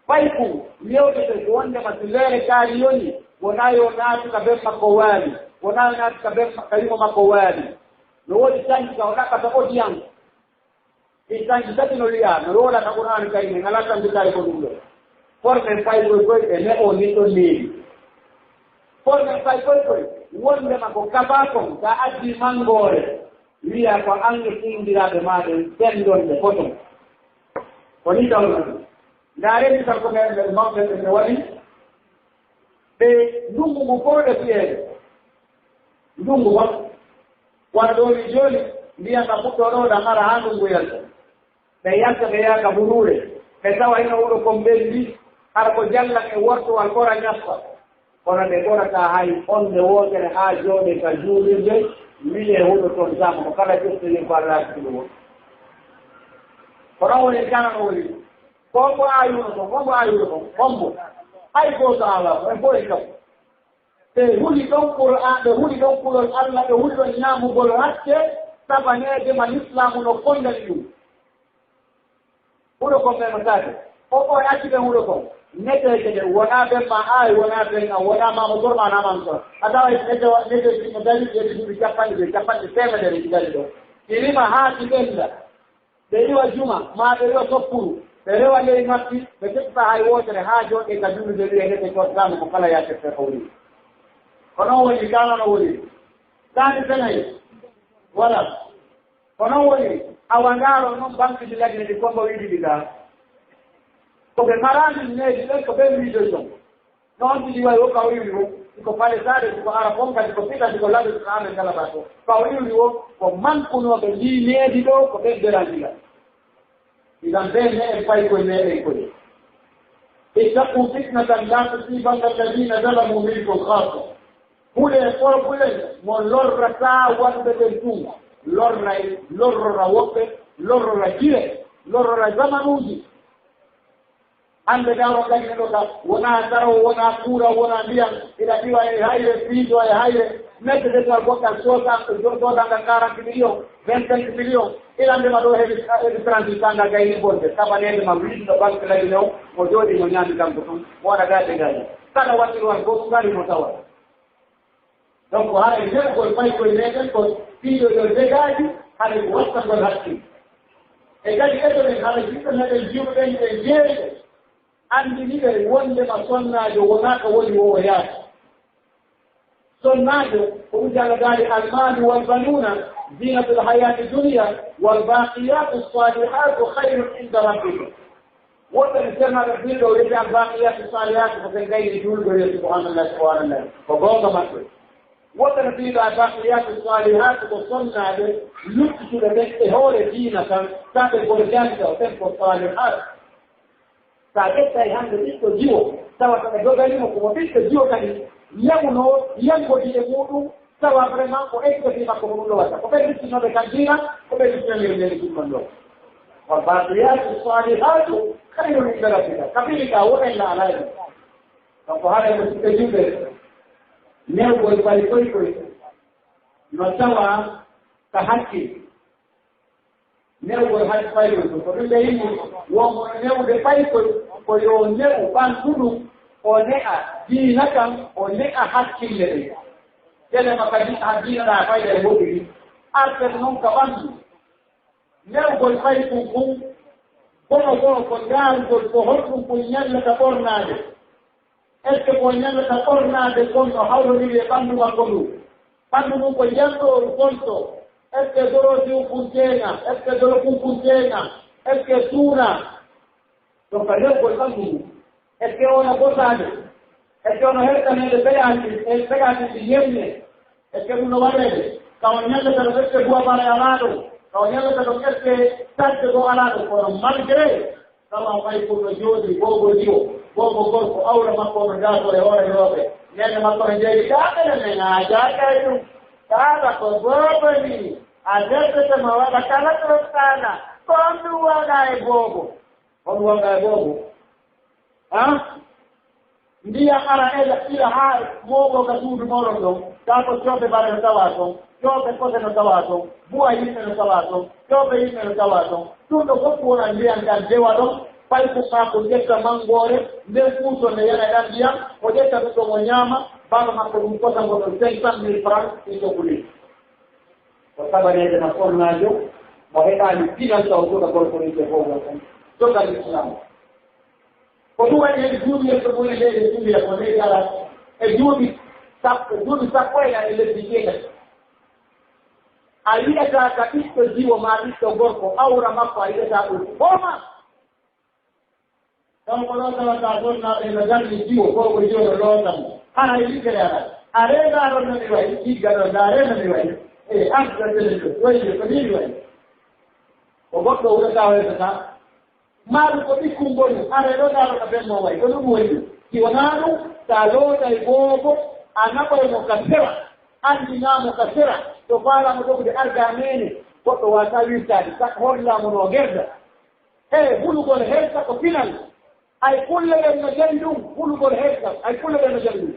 fay fu yewtete ko wondema so leere kaari yoni wonaa yo naatu ka ɓen makko waali wonaa yo naatu ka ɓen ka yimo makko waali no woodi sañji ka o ɗaɓɓata audience ɗi sañji tati no wiya no roolata Qur'an kayne ngalaa tan mbitaari ko ɗum ɗo formen faykoy koye ɓe ne'o ni ɗon neewi forme fay koy wonde ma ko kabakon ka addi mangore wiya ko ange singiraɓe maɗen ɓendonde potom ko ni tawno ndaareni tan ko ɓen mawɓe ɓe waɗi ɓe ndungu ngu fof ɗe fiyeede ndungu fon wona ɗo mi jooni mbiyanga fuɗɗoɗo ɗa ara ha ndungu yalta ɓe yalta ɓe yaaka buruure ɓe tawa ino wuuro kon ɓendi hara ko jallan e wortowal kora ñaffa kono ɓe ɓorata hay onde wootere haa jooɗe ka juulirde wiye huɗo toon jama ko kala ƴettiri ko allaakilo won ko ɗon woni kanano woni kombo ayuno kon kombo ayuno kon kombo hay gooto ala ko en fof e kam ɓe huli ɗon qur'an ɓe huli ɗon kulol allah ɓe huli ɗon ñaamugol hakke sabaneede ma l'islamu no fondani ɗum huɗo kon memotade o acciɓe huɗo kon neteje ɗe wona ɓen ma aayi wona ɓen a wona mamo gorma naman ton a tawa nete no dari ɓeɗi duuɓi capanɗe temedere ɗi dari ɗo ɗi rima haa ɗi ɓenda ɓe riwa juma ma ɓe riwa soppuru ɓe rewa ley mappi ɓe teɓta hay wotere haa jooɗe ka juulde wiye nete cottano ko kala yattete hawri ko noon woni kanano woni sani senayi voilà ko noon woni awangaaro noon banqueji lagne ɗi kombo wiɗi ɗi gaa ko ɓe marani neeji ɗen ko ɓen wiide jon noon ɗiɗi wayi o kaw iwri o siko pale saade siko ara fon kadi ko fiɗa siko laɓe siko amen galaba to kaw iwri o ko mankunoɓe ndi needi ɗo ko ɓen derandila idan ɓen ne en fayi koye meɗen koye ittaqu fitnatan la tusibanna alladina zalamu minkum khassa huɗe e forɓulen mo lorrata wonɓe ɓen tuma lorrora woɓɓe lorrora jire lorrora zamanuji hande dawro gagne ɗo ka wona taro wona kuura wona ndiyam ina ɗiwa e hayre fiido e hayre mette detal goɗɗal sodangal 40 millions 25 millions ila ndema ɗo heɓi 30 tanga gayni bonde sabanede ma wiɗɗo banque lagine o mo jooɗi mo ñaami kanko tun wona gaɗe gañi kala waɗɗiroan fof ngari mo tawa donc haɗa jeɓgol fay koye meɗen ko fiiɗo yo dégaji haɗa ko wattangol hakkil e kadi eɗoɗen haɗa jiɗɗo meɗen jiwɗen e jeeyɗe andiniɓe wondema sonnaajo wona ko woni o yaata sonnaajo ko ujalagaali almali walbanuna zinatu lhayati dunia walbaqiyatu salihatu hayrun inda rabbika wonɓe ɓe sernaɓe binɗo wiyete albaqiyatu salihatu ko ɓen gayni julɗo yo subhanallah subhanallah ko goonga maɓɓe wonɓe no mbiɗo albaqiyatu salihatu ko sonnaaɓe luttituɓe ɓen e hoore diina tan saɓe kono jangga o ɓen ko salihatu sa ƴettay hannde ɓiɗɗo jiwo tawata ɓe doganimo komo ɓiɗɗo jiwo kadi yamuno yangodi e muɗum tawa vraiment ko ekkoti makko ko ɗum lowata ko ɓe luttinoɓe kan diina ko ɓe luttinoɓe ndeni ɗumɗon ɗo wa baqiyatu salihatu hayrun inda rabbika kabiri ka woɗenla alayno donc haɗa mo sikke jumɓe newgol bari koy no tawa ka hakkil newgol hay fayrol ko ɗum ɓe yimmi wonmo newde faykoy ko yo ne'u ɓanduɗum o ne'a diina kam o ne'a hakkille ɗe telema kadi ha diinaɗa fayda e hoɗiri arten noon ka ɓandu newgol fay kum kum kono ko jaarugol ko holɗum ko ñallata ɓornaade est ce que ko ñallata ɓornaade gonɗo hawroniri e ɓanndu makko ndu ɓanndu ɗum ko janɗoru gonto est ce que doro diw punteena est ce que doro punteena est ce que suuna donc newgol ɓanndu ndu est ce que ono bosaade est ce que ono hertanede ɓeyaati ɗi yemne est ce que ɗum no waɗede kawo ñallata ɗo est ce que buwabara e alaa ɗo kawo ñallata ɗo est ce que tagde ɗo alaa ɗo kono malgré kama fay pour no jooɗi bogo diwo bogo gorko awra makko no jaato e hoore rooɓe nene makko no jeeyi ɗaɓene men a jaakay ɗum kaala ko bobo ni a deftetema waɗa kala ɗoɗɗaana kon ɗum waɗa e bobo on waɗa e bobo ndiyam ara ila haa mooɓoga suudu moɗon ɗon taa ko cooɓe bare no tawa toon cooɓe kose no tawa toon buwa yimɓe no tawa toon cooɓe yimɓe no tawa toon ɗum ɗo fof wona ndiyam ɗan dewa ɗon fay ko kaa ko ƴetta mangore nden fuuto ne yana ɗan ndiyam o ƴetta ɗum ɗon o ñaama baba makko ɗum kotango ɗon 500 000 francs i sohli ko sabaneede no fornajo mo heɓaani finance o joga golkonike fof on joga l'islam ko ɗum waɗi heɗi juuɓi yetto mune leyɗe juuɓira ko leydi ala e juuɓi duni sakwela ile bigena aliyata katika jiwa maarifa gorko aura mako aliyata ukoma kama kwa taona ile gani jiwa kwa jiwa lolote ana ilikera arega ronno ni wai igaro darena ni wai anga tele wewe kadiri wai ogoto urasawe sasa maru ko bikumboni arero daro kabemo wai ko nuwe kiwanano talota igogo anapo mukasera andi na mukasera to fara mdogo de argamene ko wasawita holla munogerda bulugol herta ko final ay kulle na jandum bulugol herta ay kulle na jandum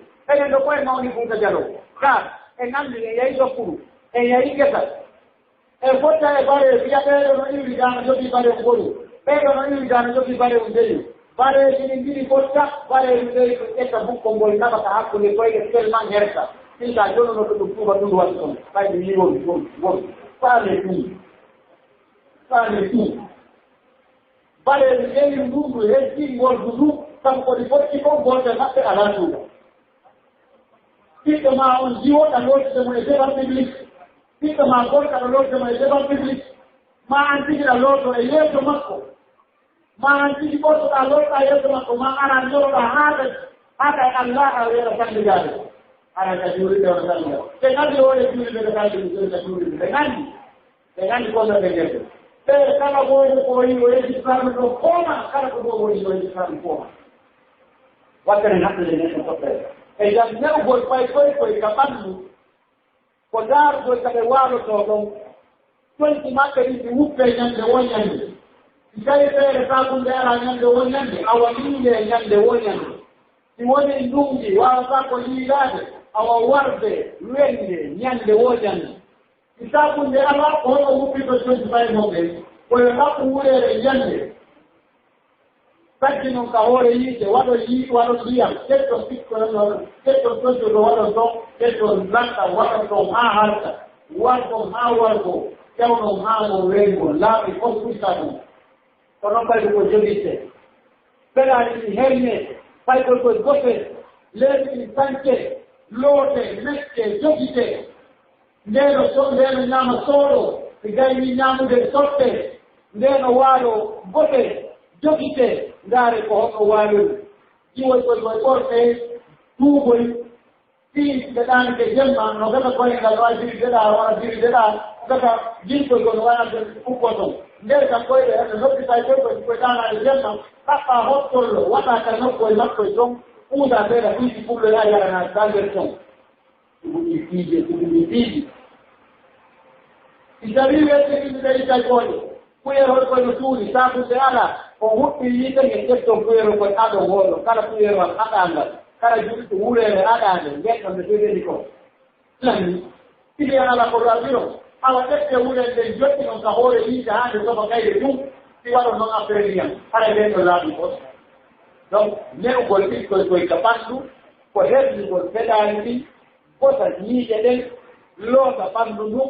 ndo kwa maoni bunga jalo ka enamni yaizo kuru yaiketa fota bare biya pero no yuri dana jogi bare ngolu pero no yuri dana jogi bare undeli bare ngini fota bare ndeli eta buko ngol na baka hakuni kwa ile selman herta tinda jono no tukuba tundu waso kai ni ngol pale tu bare ngeli ndugu hezi ngol dudu tamko ripoti ko ngoja na alatu kita mau jiwa dan lote semua publik kita mau kalau lote semua publik manti kita lote itu makko manti kita lote itu makko makanan lote ada Allah yang akan dijaga ada juri dan Allah dengan juri dengan kota begitu kalau boleh Islam itu koma kalau boleh Islam koma waktu nak dengan kota dan não vou foi capando podar do cabewalo todo quanto mais ele upa nyande wonyande sai pere sabu ndera nyande wonyande awaminde nyande wonyande simone ndungi wala zako lilade awawarde lwende nyande wonyande isabu ndera wako upito 25 moments kwa hapo ule nyande Pagino kahore yite wado dia keto siko no keto tojo do wado do keto lanta wado do harta wado hawargo keno hamo rengo la bi konsultano kono pa ko jodite pela ni herne pai ko gofe le ni sanche lote mette jodite nero so nero nyama solo pigai ni nyamu de sotte nero walo gofe jogite ndare ko hokko walu jiwo ko porte tubol tin de dan ke jemma no gata ko ngal waji de da wala diri de da gata jinto ko wala de ukoto ndere ka ko de no pita ko dana de jemma papa hotto wata ka no ko makko jom uda de da kuji pulo ya ya na danger ton tiji Isabile te ni de ita ko kuyero ko nutuli sabu seala ko huppi yite nge tetto kuyero ko ado holo kala kuyero adanga kala justu ulere adanga ngeka mbedeli ko lani ile ala ko rabiro ala tete ulere jotti non ka hore yite hande ko bakaide tum ti waro non apreliam ala dentro labi ko donc ne ko ko kapandu ko heddi ko pedalti ko ta yite den lo kapandu nu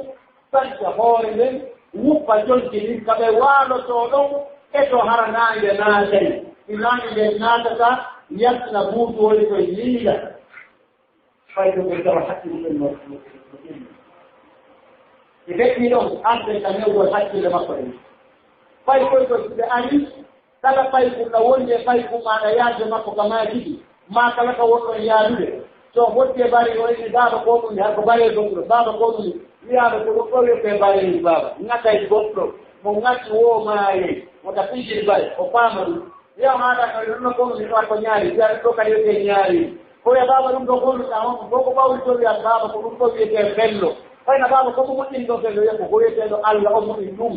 tanta hore den wupa jonti ni kabe walo todo eto haranande nade ilani de nada yasna butu wali ko lila faydo ko dara hakki min muslimin ibekino ante tameu ko hakki le makore fay ko de ani kala fay ko wonde fay ko mana yaade makko kama jidi ma kala ko wonno yaadude so hotte bari woni dado ko dum har ko bare do dado ko dum wi'aade ko ɗo pe bare baba ngata e goɗɗo mo ngati wo maaye mo tapiji bare o faama ɗum wi'ama haɗa ɗum ko mi ko ñaari wi'aade ɗo kadi wiyete ñaari ko ya baba ɗum ɗo golluɗa on ɗo ko ɓawli to wi'ata baba ko ɗum ɗo wiyete fello fayna baba komo moƴƴini ɗo fello wiya ko wiyeteɗo Allah on moƴƴini ɗum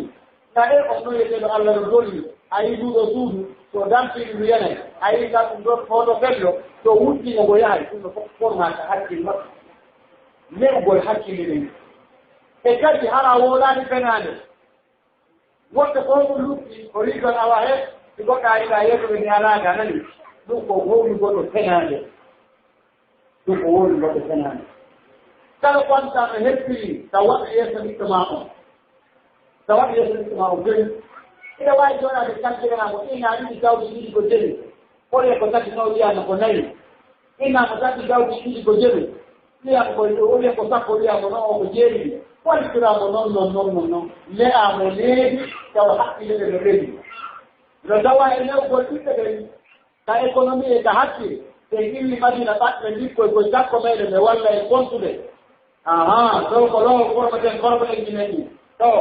na on ɗo wiyeteɗo Allah ɗo dolli a yi ɗuɗo suudu so dampiɗi ndu yanay a yi ka ɗum ɗo oɗo fello to wuddino ngo yahay ɗum ɗo fof formata hakkille makko neɓgol hakkille ɗen e kadi hara wolani fenande wotte ko ɗum lutti o rigon awa he si goɗɗo ayiɗa yettode ni alaga nani ɗum ko wowni goɗɗo fenande kala konta no heppiri taw waɗa yeeso ɓiɗɗo ma on joni ina wawi joɗade kantigana ko ina ɗiɗi gawɗi ɗiɗi ko jeli hole ko tati naw wiyano ko nayi ina ko tati gawɗi ɗiɗi ko jeli liam ko ole ko sappo liam no ko jeeri wal kiramo non le amo le taw hakkile de rebi lo dawa ene ko titte ta economie ta hakki te illi madina pat le dikko ko jakko mede be walla e kontude so ko lo ko ten korbo e jineni to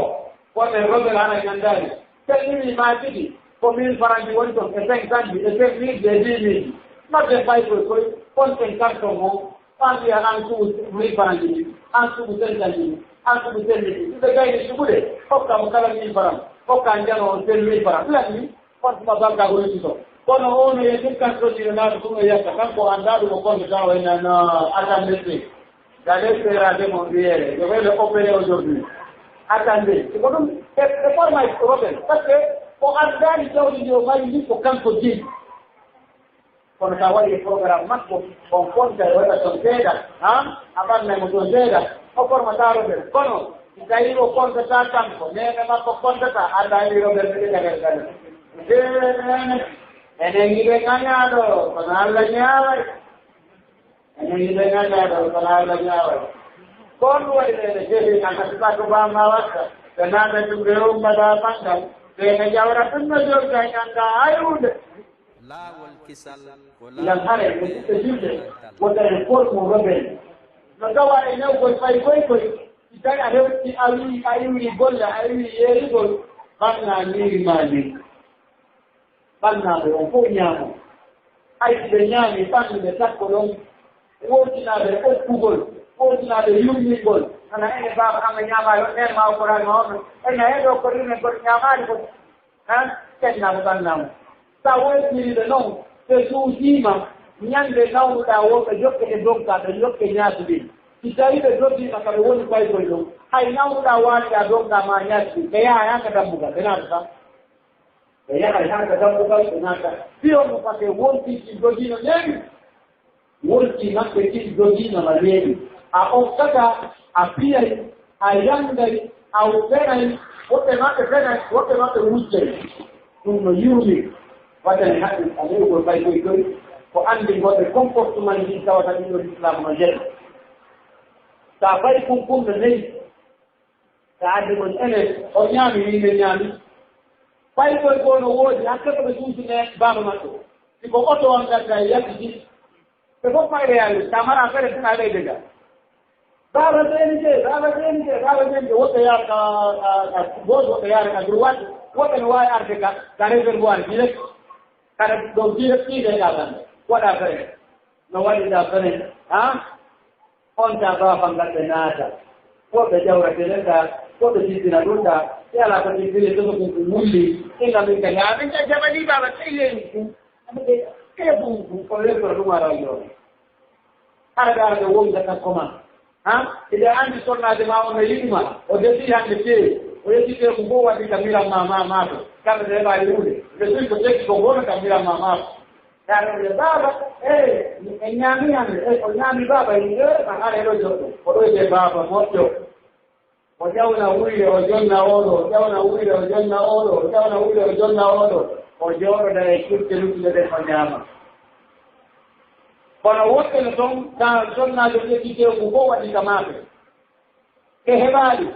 ko ne robe ana nyandari te illi madidi ko min faranji woni to e 5 anni e 5 de dini ma de fay ko kon ten karto mo pandi an su mi faranji an su butelani an su butelani de gayni subude hokka mo kala min faram hokka njano ten min faram lani kon ma balka go to kono ono ye tikkanto na ko yaka kanko andaɗo mo konde tawa na attendez d'aller faire des mondiales je vais le opérer aujourd'hui attendez c'est comme c'est forma européenne parce que ko andani jawdi yo mari ni ko kanko ji kono ta waɗi programme makko on fonta e waɗa ton seeɗa aɓanna mo ton seeɗa o formataaroɓe kono si tawi o kontata kanko nene makko kontata andaniroɓe ɓe ɗagal enen yiɓe ŋañaaɗo kono Allah ñaaway enen yiɓe ŋañaaɗo kono Allah ñaaway kon ɗum waɗi ɗene jeehi nanta suka ko bamma watta ɓe naata ɗum ɓe ummata bangal ɓene jawra ɗum no jogga ñanda ayude laawol kisal ko ilan hare ɓe siɓɓe julde wotare fot mo roɓen no tawa e newkoy fay koy si tawi a rewti a iwri golle a iwri yeerigol ɓanna niirima ni ɓannaaɓe on fof ñaamo haysi ɓe ñaami ɓannduɓe takko ɗon woortinaaɓe okkugol woortinaaɓe yumningol ana ene baaba anga ñaamaaɗo nen ma okorani ma onno ene heɗo korine goɗo ñaamaali ko kennaamo ɓannaamo sa woortiriɓe noon ɓe suusiima ñannde nawnuɗaa wonɓe jokke ɗe donka ɓe jokke ñaatuɗi si tawi ɓe doggiima ka ɓe woni koykoy ɗon hay nawnuɗaa waaliɗaa donka ma ñaatuɗi ɓe yaha yanka dambugal ɓe naata tan ɓe yaha yanka dambugal ɓe naata fiyomo par ce que wonti si dogiino leeɓi wonti maɓɓe ti dogiino ma leeɓi a okkata a piyay a yanngay a fenay woɓɓe maɓɓe fenay woɓɓe maɓɓe wuccay ɗum no yuumi waɗani haɗɗi a lewgol ɓay koy koy ko anndi goɗɓe comportement ji tawata ɗum ɗo l'islam no jeeɗa sa fayi kunkunɗo nayi sa addi mon enen o ñaami yimɓe ñaami faygol goo no woodi hakkata ɓe suusine baaba maɓɓe siko oto on gadda e yakkiti ɓe fof mayre yaali sa mara fere tena ɓeyde ga baaba senije baaba senije baaba senije woɓɓe yarka gooto woɓɓe yaara droite woɓɓe no waawi arde ka réservoir direct kada ɗo direct ɗiide ka tan waɗa fere no waɗiɗa fere on ta baaba ngadɓe naata woɓɓe ƴawratenen ɗa woɓɓe jiddina ɗum ɗa e ala ko jiddini ɗum ko wulli inga min kadi amin jaɓani baaba teyeni amide kele ɗum ko lesoro ɗum ara yo araɗa ɓe wonga comment ide anndi sonnade ma on no yiɗima o desi hande tewi o yettite ko bo waɗi ka miran ma maato kamɓe ɓe heɓa yiwde ɓe sui ko tekki ko gono ka miran ma maato yaɗoɗe baaba e ñaami hande o ñaami baaba yide ma ara ɗo joɗɗo o ɗoyde baaba moƴƴo o ƴawna wuyde o jonna oɗo o ƴawna wuyde o jonna oɗo o ƴawna wuyde o jonna oɗo o jooɗoɗa e curte luttude ɗe ko ñaama kono woɓɓe no toon ta sonnajo ƴettite ko fof waɗi ka maaɓe e heɓaaɗi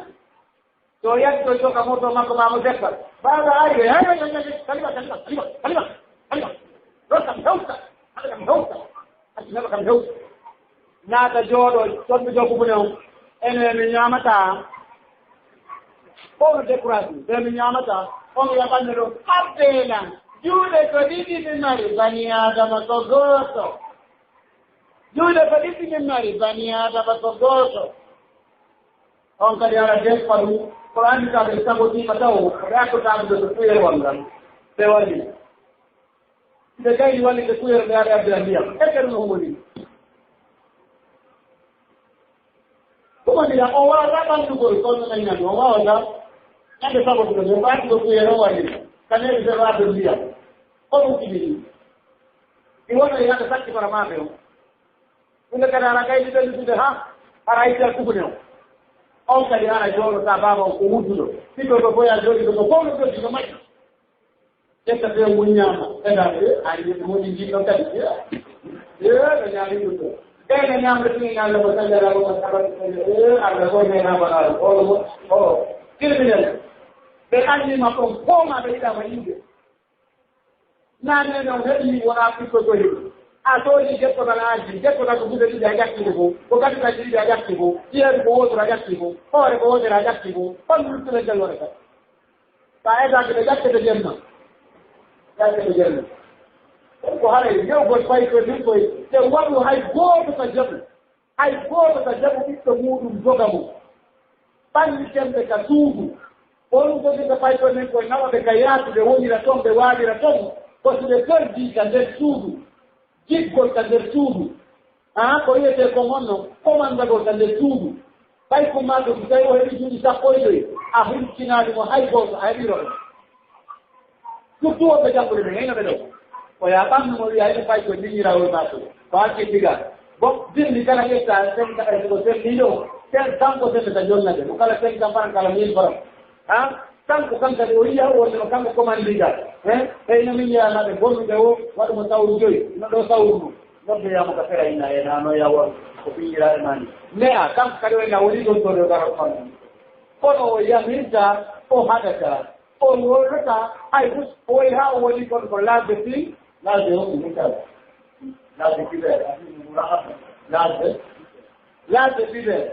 so yatti to joka moto makko mamo deppa baaba ari kalima ɗon kam hewta haɗa kam hewta haɗa kam hewta naata jooɗo sonɓe jogubune on ene mi ñaamata fof no découragé ɓe mi ñaamata on yaɓanne ɗo abbenan juuɗe ko ɗiɗi mi mari bani adama ko gooto juuɗe ko ɗiɗi mi mari bani adama ko gooto on kadi ara deppa ɗum ko anndi kaɓe sagotima taw rakkotaɓude to tuyerwal ngal ɓe walli ɓe gayni wallide tuyere ɓe ari abbira ndiyam eke ɗum no humoni ɗumandira on wawata ɓandugol kono nañnani on wawata ñande sagotude ɓe ɓandugo tuyere o wallide kaneɗi ɓe waɓe ndiyam o ɗum tibini ɗi wona yande sakki para maɓe o ɗumde kadi ana gayni ɓendutude ara yittere tubune o on kadi ana jooɗota baaba o ko wudduɗo siɗo ɗo boya jooɗiɗo ko fof no jooɗi no majji ƴetta ɓe won ñaama eɗa ani moƴi jiɗɗo kadi ɓe ñaami ɗum ɗo bene ñamre tini Allah ko sallallahu alaihi wasallam Allah ko me na bana o criminel be anni ma ko ma be ida ma yinde nane no hedi wona ko ko a to ni je ko na ji je ko na ko bude da jakki ko kadi ka ji da jakki ko tier ko wodo da jakki ko ore ko wodo da jakki ko pon lu tele jalo rek ta e da ke jakki de jenna jakki de jenna ko hare yow go fay ko ni ko te wadu hay goto ta jabu hay goto ta jabu bitto mudum jogamu pan tembe ka tudu on go de fay ko ni ko nawa be kayatu de woni la tombe wadi la tombe ko se de perdi ka de tudu jiggol ka nder suudu ko wiyete ko gonno commandagol ka nder suudu ɓay ko maɗo so tawi o heɓi juuɗi sappo e joyi a hulcinaɗi mo hay gooto a heɓiroɗo surtout woɓɓe janngude ɓe heyno ɓe ɗo o ya ɓamnumo wiya ene fay ko ndiñirawol matoɗo ko hakke diga bon dirndi kala ƴetta ko sendiɗo tanko sendeta jonnade mo kala 5 fran kala 1000 fran tanko kanka de o yiya wonde no kanko commandinga eyno min yiyanaɓe gonnuɓe o waɗumo sawru joyi no ɗo sawru ndu noddeyamo ka fera ina enano yawon ko ɓiñira e mani mais a kanko kadi wayna woni ɗon ɗo ɗo gara fannu kono o yamirta o haɗata o wordata hay bus o wayi ha o woni kon ko lasde fi lasde hoɗumital lasde fiɓere lasde fiɓere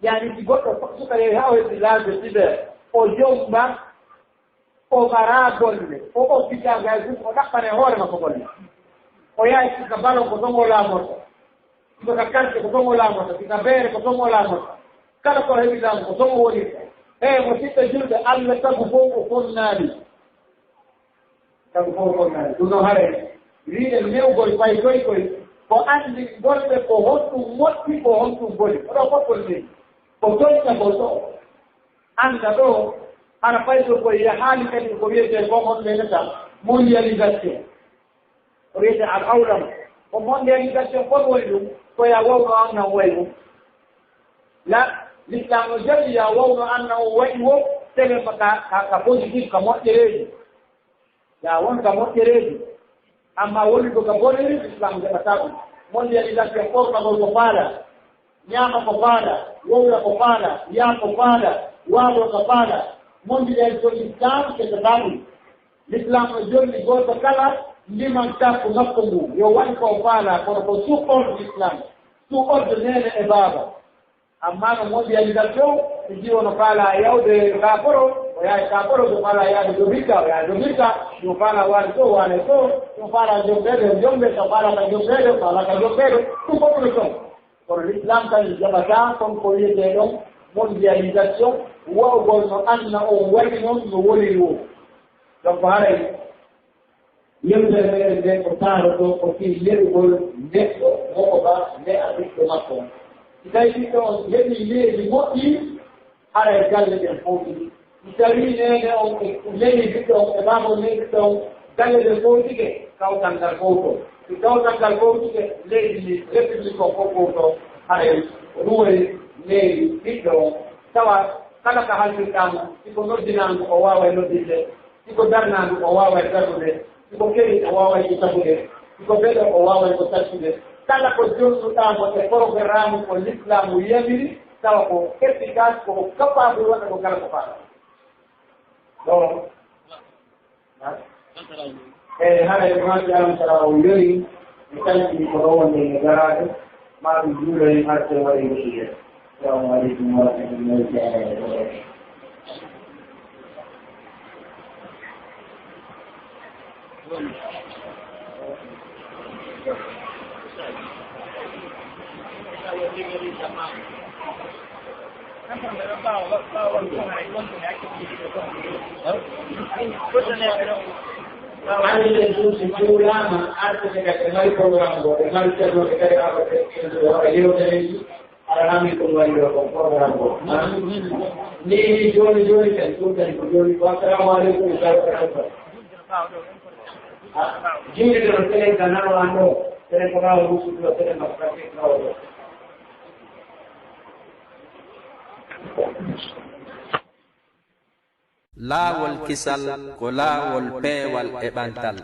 yani si goɗɗo suka yehi ha o heddi lasde fiɓere o jomba o gara golle o obbitaga hay bus o ɗaɓɓane hoore makko golle o yahay sika balon ko toon o laamorta sika kante ko toon o laamorta sika beere ko toon o laamorta kala ko heɓitamo ko toon o wonirta mo siɓɓe julɓe Allah sabu fof o fonnaani ɗum noon hare wiide newgol fay koy ko anndi golɓe ko honɗum moƴƴi ko honɗum boni oɗo fokkol ni ko toñtagol ɗo annda ɗo hara fay ɗo koye haali kadi ko wiyete ko on ɓeneta mondialisation o wiyete al awlam ko mondialisation fon woni ɗum koya wowno annan wayi ɗum l'islam no jaɓi ya wowno anna o waɗi wo tele ka positif ka moƴƴereeji ya won ka moƴƴereeji amma woni ko ka boniri l'islam jaɓata ɗum mondialisation ɓornagol ko faala ñaama ko faala wowra ko faala yaa ko faala waalo ko faala mondialisation l'islam keɗata ɗum l'islam no jolli gooto kala ndiman takko ngakko mum yo waɗi ko faala kono ko sous ordre l'islam sous ordre nene e baaba amma no mondialisation e jiwono faala yawde kaaporo o yaha kaaporo ɗum faala yaade domirka o yaha domirka ɗum faala waade to waane to ɗum faala jombeede jombe so faala ka jombeede faala ka jombeede ɗum fof no toon kono l'islam tan jaɓata kon ko wiyete ɗon mondialisation wawgol no anna o waɗi noon no woniri wo donc haray yewtere meɗen nde ko taaro ɗo ko fii yeɗugol neɗɗo moko ba nde a ɓiɗɗo makko si tawi ɓiɗɗo on heɓi leydi moƴƴi haray galle ɗen fooɗi si tawi nene on leyi ɓiɗɗo on e mamol ley ɓiɗɗo on galle ɗe fowtike kawtal ngal fowto si kawtal ngal fowtike leydi république o fof fowto haray ruwoy leydi ɓiɗɗo on tawa kala ka haltirɗamo siko noddinango o wawa noddinde siko darnango o wawa darnude siko kewi o wawa ko tabude siko beɗo o wawa ko tartude kala ko jonnuɗamo e programme ko l'islam yamiri tawa ko efficace ko capable waɗa ko kala ko faala ɗon e haɗa maji alamtara o yori e calcini ko ɗo wonde e garade ma ɗum juuloen harte waɗi goɗɗude assalamu aleykum wa rahmatullahi taala wa barakatuh Anche se più lama, anche se che mai programma, e mai c'è uno che carica io te arami con quello con programma. Nei giorni che tu ti giorni 4 ore con il Giuri che non te canale hanno telefonato subito telefonato laawol kisal ko laawol peewal e ɓantal